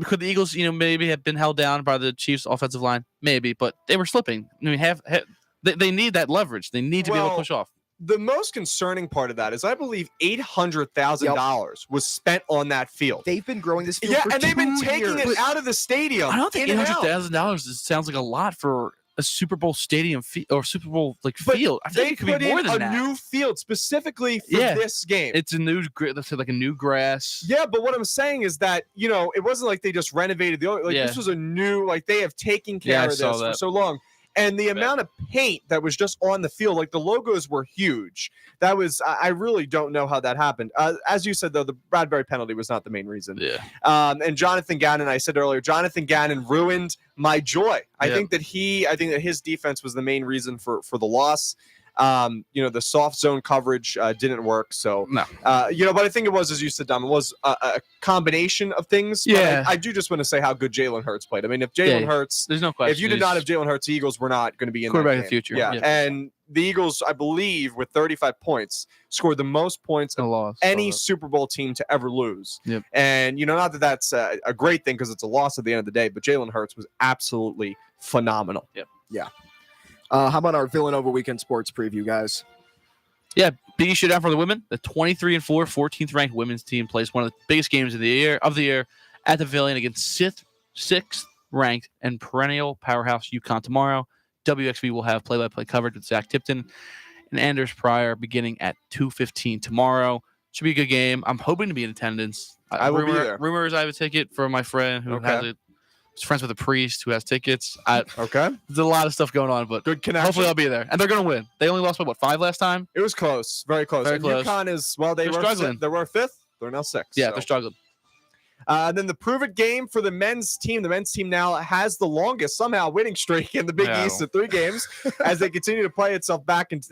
B: Could the Eagles, maybe have been held down by the Chiefs' offensive line? Maybe, but they were slipping. I mean, They need that leverage. They need to be able to push off.
A: The most concerning part of that is I believe $800,000 was spent on that field.
C: They've been growing this field
A: Yeah,
C: for
A: and they've been
C: 2
A: taking
C: years.
A: it out of the stadium.
B: I don't think
A: in and out.
B: $800,000 sounds like a lot for a Super Bowl stadium or Super Bowl
A: But
B: field. I think
A: they
B: it could be
A: put
B: more
A: in
B: than
A: a
B: that.
A: new field specifically for
B: Yeah.
A: this game.
B: It's a new, let's say, like a new grass.
A: Yeah, but what I'm saying is that, it wasn't like they just renovated the old,
B: Yeah.
A: this was a new, they have taken care
B: Yeah, I
A: of this
B: saw
A: for
B: that.
A: so long. And the amount of paint that was just on the field, the logos were huge. That was, I really don't know how that happened. As you said, though, the Bradbury penalty was not the main reason.
B: Yeah.
A: And Jonathan Gannon, I said earlier, Jonathan Gannon ruined my joy. I
B: Yeah.
A: think that his defense was the main reason for the loss. The soft zone coverage didn't work. So,
B: No.
A: but I think it was, as you said, Dom, it was a combination of things. But
B: Yeah.
A: I do just want to say how good Jalen Hurts played. I mean, if Jalen
B: Yeah.
A: Hurts,
B: There's no question.
A: if you did not have Jalen Hurts, the Eagles were not going to be in
B: Quarterback
A: that
B: of the
A: game.
B: future.
A: Yeah.
B: Yeah.
A: And the Eagles, I believe, with 35 points, scored the most points
B: a
A: of
B: loss.
A: any Super Bowl team to ever lose.
B: Yep.
A: And, not that that's a great thing because it's a loss at the end of the day, but Jalen Hurts was absolutely phenomenal.
B: Yep.
C: Yeah. How about our Villanova weekend sports preview, guys?
B: Yeah, big issue down for the women. The 23-4, 14th ranked women's team plays one of the biggest games of the year at the Pavilion against sixth ranked and perennial powerhouse UConn tomorrow. WXV will have play-by-play coverage with Zach Tipton and Anders Pryor beginning at 2:15 tomorrow. Should be a good game. I'm hoping to be in attendance.
A: I will be there.
B: Rumors I have a ticket for my friend who
A: Okay.
B: is friends with a priest who has tickets.
A: Okay.
B: There's a lot of stuff going on, but
A: Good connection.
B: hopefully I'll be there. And they're going to win. They only lost by, 5 last time?
A: It was close. Very close.
B: Very
A: And
B: close.
A: UConn is, they
B: They're
A: were
B: struggling.
A: They were fifth. They're now sixth.
B: Yeah,
A: so.
B: they're struggling.
A: Then the Prove It game for the men's team. The men's team now has the longest somehow winning streak in the Big
B: Yeah.
A: East of 3 games as they continue to play itself back into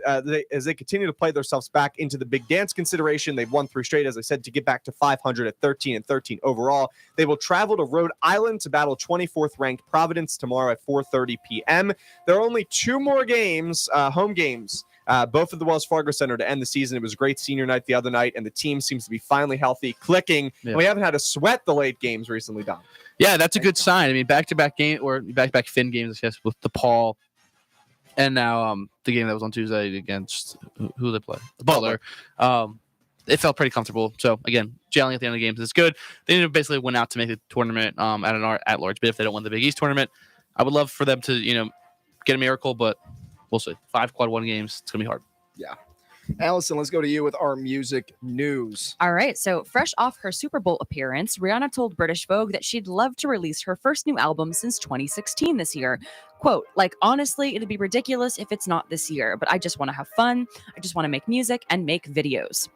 A: as they continue to play themselves back into the Big Dance consideration. They've won 3 straight, as I said, to get back to 500 at 13-13 overall. They will travel to Rhode Island to battle 24th ranked Providence tomorrow at 4:30 p.m. There are only 2 more games, home games. Both at the Wells Fargo Center to end the season. It was a great senior night the other night, and the team seems to be finally healthy, clicking.
B: Yeah.
A: And we haven't had to sweat the late games recently, Dom.
B: Yeah, that's a good sign. I mean, back-to-back game or back-to-back Finn games, I guess, with DePaul, and now the game that was on Tuesday against who they play, Butler. It felt pretty comfortable. So again, gelling at the end of the games is good. They need to basically win out to make the tournament at an at-large bid if they don't win the Big East tournament. I would love for them to get a miracle, but we'll see. 5 quad 1 games. It's gonna be hard.
C: Yeah. Allison, let's go to you with our music news.
D: All right. So, fresh off her Super Bowl appearance, Rihanna told British Vogue that she'd love to release her first new album since 2016 this year. Quote, honestly, it'd be ridiculous if it's not this year, but I just want to have fun. I just want to make music and make videos.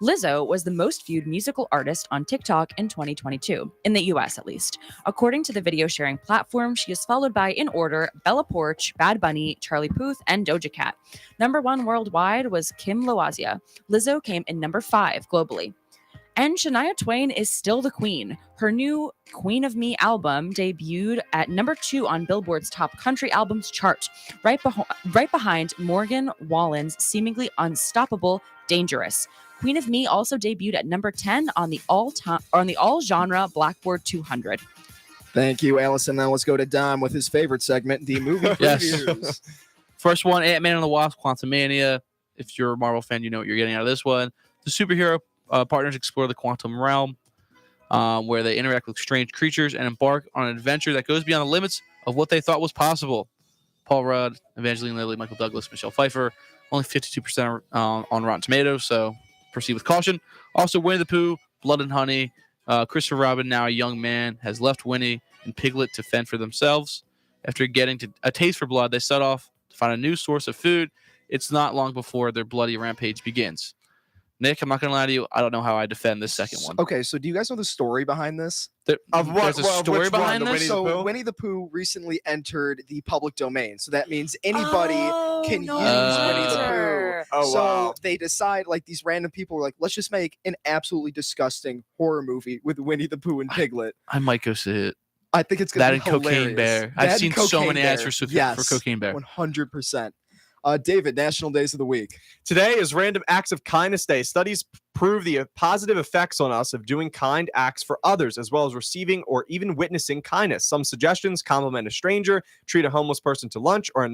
D: Lizzo was the most viewed musical artist on TikTok in 2022, in the US at least. According to the video sharing platform, she is followed by, in order, Bella Poarch, Bad Bunny, Charlie Puth, and Doja Cat. Number 1 worldwide was Kim Loazia. Lizzo came in number 5 globally. And Shania Twain is still the queen. Her new Queen of Me album debuted at number 2 on Billboard's top country albums chart, right behind Morgan Wallen's seemingly unstoppable Dangerous. Queen of Me also debuted at number 10 on the all genre Blackboard 200.
C: Thank you, Allison. Now let's go to Dom with his favorite segment, the movie
B: Yes.
C: previews.
B: First one, Ant-Man and the Wasp: Quantumania. If you're a Marvel fan, you know what you're getting out of this one. The superhero partners explore the quantum realm, where they interact with strange creatures and embark on an adventure that goes beyond the limits of what they thought was possible. Paul Rudd, Evangeline Lilly, Michael Douglas, Michelle Pfeiffer. Only 52% on Rotten Tomatoes, so proceed with caution. Also, Winnie the Pooh, Blood and Honey. Christopher Robin, now a young man, has left Winnie and Piglet to fend for themselves. After getting a taste for blood, they set off to find a new source of food. It's not long before their bloody rampage begins. Nick, I'm not going to lie to you. I don't know how I defend this second one.
C: Okay, so do you guys know the story behind this?
B: There's a
A: Well,
B: story
A: which one?
B: behind
A: The
B: this?
A: Winnie the Pooh?
C: So Winnie the Pooh recently entered the public domain. So that means anybody can use Winnie the Pooh.
A: Oh,
C: So
A: wow.
C: they decide, these random people were like, let's just make an absolutely disgusting horror movie with Winnie the Pooh and Piglet.
B: I might go see it.
C: I think it's
B: That
C: going
B: and
C: to be hilarious.
B: Cocaine Bear.
C: That
B: I've
C: and
B: seen so
C: Cocaine
B: many ads
C: Bear.
B: for Cocaine Bear.
C: 100%. David, National Days of the Week.
A: Today is Random Acts of Kindness Day. Studies prove the positive effects on us of doing kind acts for others, as well as receiving or even witnessing kindness. Some suggestions: compliment a stranger, treat a homeless person to lunch, or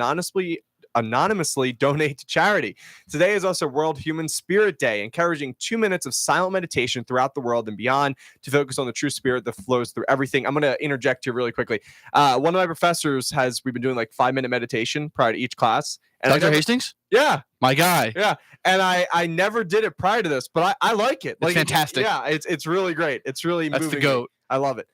A: anonymously donate to charity. Today is also World Human Spirit Day, encouraging 2 minutes of silent meditation throughout the world and beyond to focus on the true spirit that flows through everything. I'm going to interject here really quickly. One of my professors we've been doing like 5-minute meditation prior to each class. And
B: Dr. Hastings?
A: Yeah.
B: My guy.
A: Yeah. And I never did it prior to this, but I like it.
B: It's fantastic.
A: Yeah, it's really great. It's really
B: That's
A: moving
B: the GOAT.
A: me. I love it.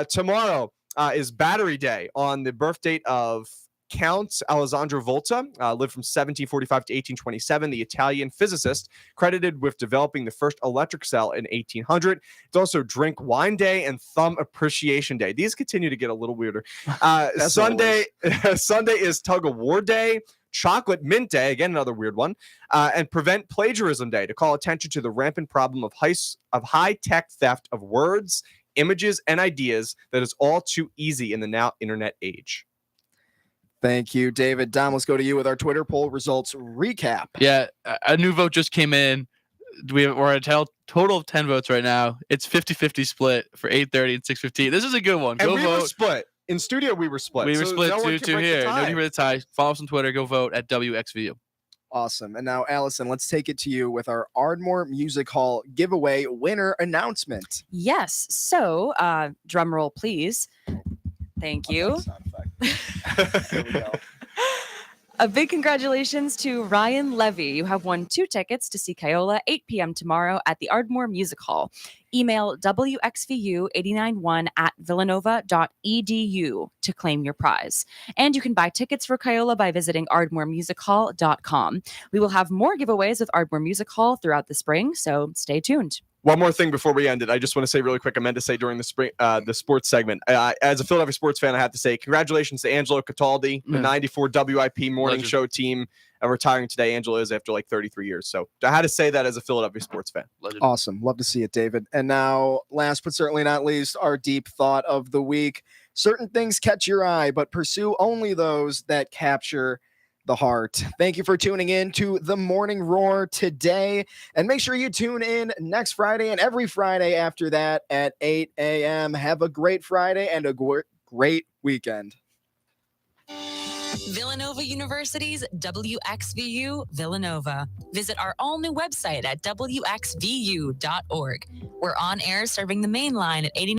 A: Tomorrow is Battery Day on the birth date of Count Alessandro Volta, lived from 1745 to 1827, the Italian physicist credited with developing the first electric cell in 1800. It's also Drink Wine Day and Thumb Appreciation Day. These continue to get a little weirder. Sunday is Tug of War Day, Chocolate Mint Day, again another weird one, and Prevent Plagiarism Day to call attention to the rampant problem of high-tech theft of words, images, and ideas that is all too easy in the now internet age.
C: Thank you, David. Dom, let's go to you with our Twitter poll results recap.
B: Yeah, a new vote just came in. We're at a total of 10 votes right now. It's 50-50 split for 8:30 and 6:15. This is a good one.
A: And
B: Go
A: we
B: vote.
A: were split. In studio, we were split.
B: We were
A: So
B: split
A: no one
B: 2
A: can
B: 2
A: break the
B: here.
A: tie.
B: Nobody for the tie. Follow us on Twitter. Go vote at WXVU.
C: Awesome. And now, Allison, let's take it to you with our Ardmore Music Hall giveaway winner announcement.
D: Yes. So, drum roll, please. Thank you.
C: There we go.
D: A big congratulations to Ryan Levy. You have won 2 tickets to see Kiola 8 p.m. tomorrow at the Ardmore Music Hall. Email wxvu891@villanova.edu to claim your prize. And you can buy tickets for Kiola by visiting ardmoremusichall.com. We will have more giveaways with Ardmore Music Hall throughout the spring, so stay tuned.
A: One more thing before we end it. I just want to say really quick, I meant to say during the sports segment, as a Philadelphia sports fan, I have to say congratulations to Angelo Cataldi, the 94 WIP morning
B: Legend.
A: show team, retiring today. Angelo is after like 33 years. So I had to say that as a Philadelphia sports fan.
B: Legend.
C: Awesome. Love to see it, David. And now, last but certainly not least, our deep thought of the week. Certain things catch your eye, but pursue only those that capture the heart. Thank you for tuning in to the Morning Roar today. And make sure you tune in next Friday and every Friday after that at 8 a.m. Have a great Friday and a great weekend.
F: Villanova University's WXVU Villanova. Visit our all-new website at wxvu.org. We're on air serving the main line at 89.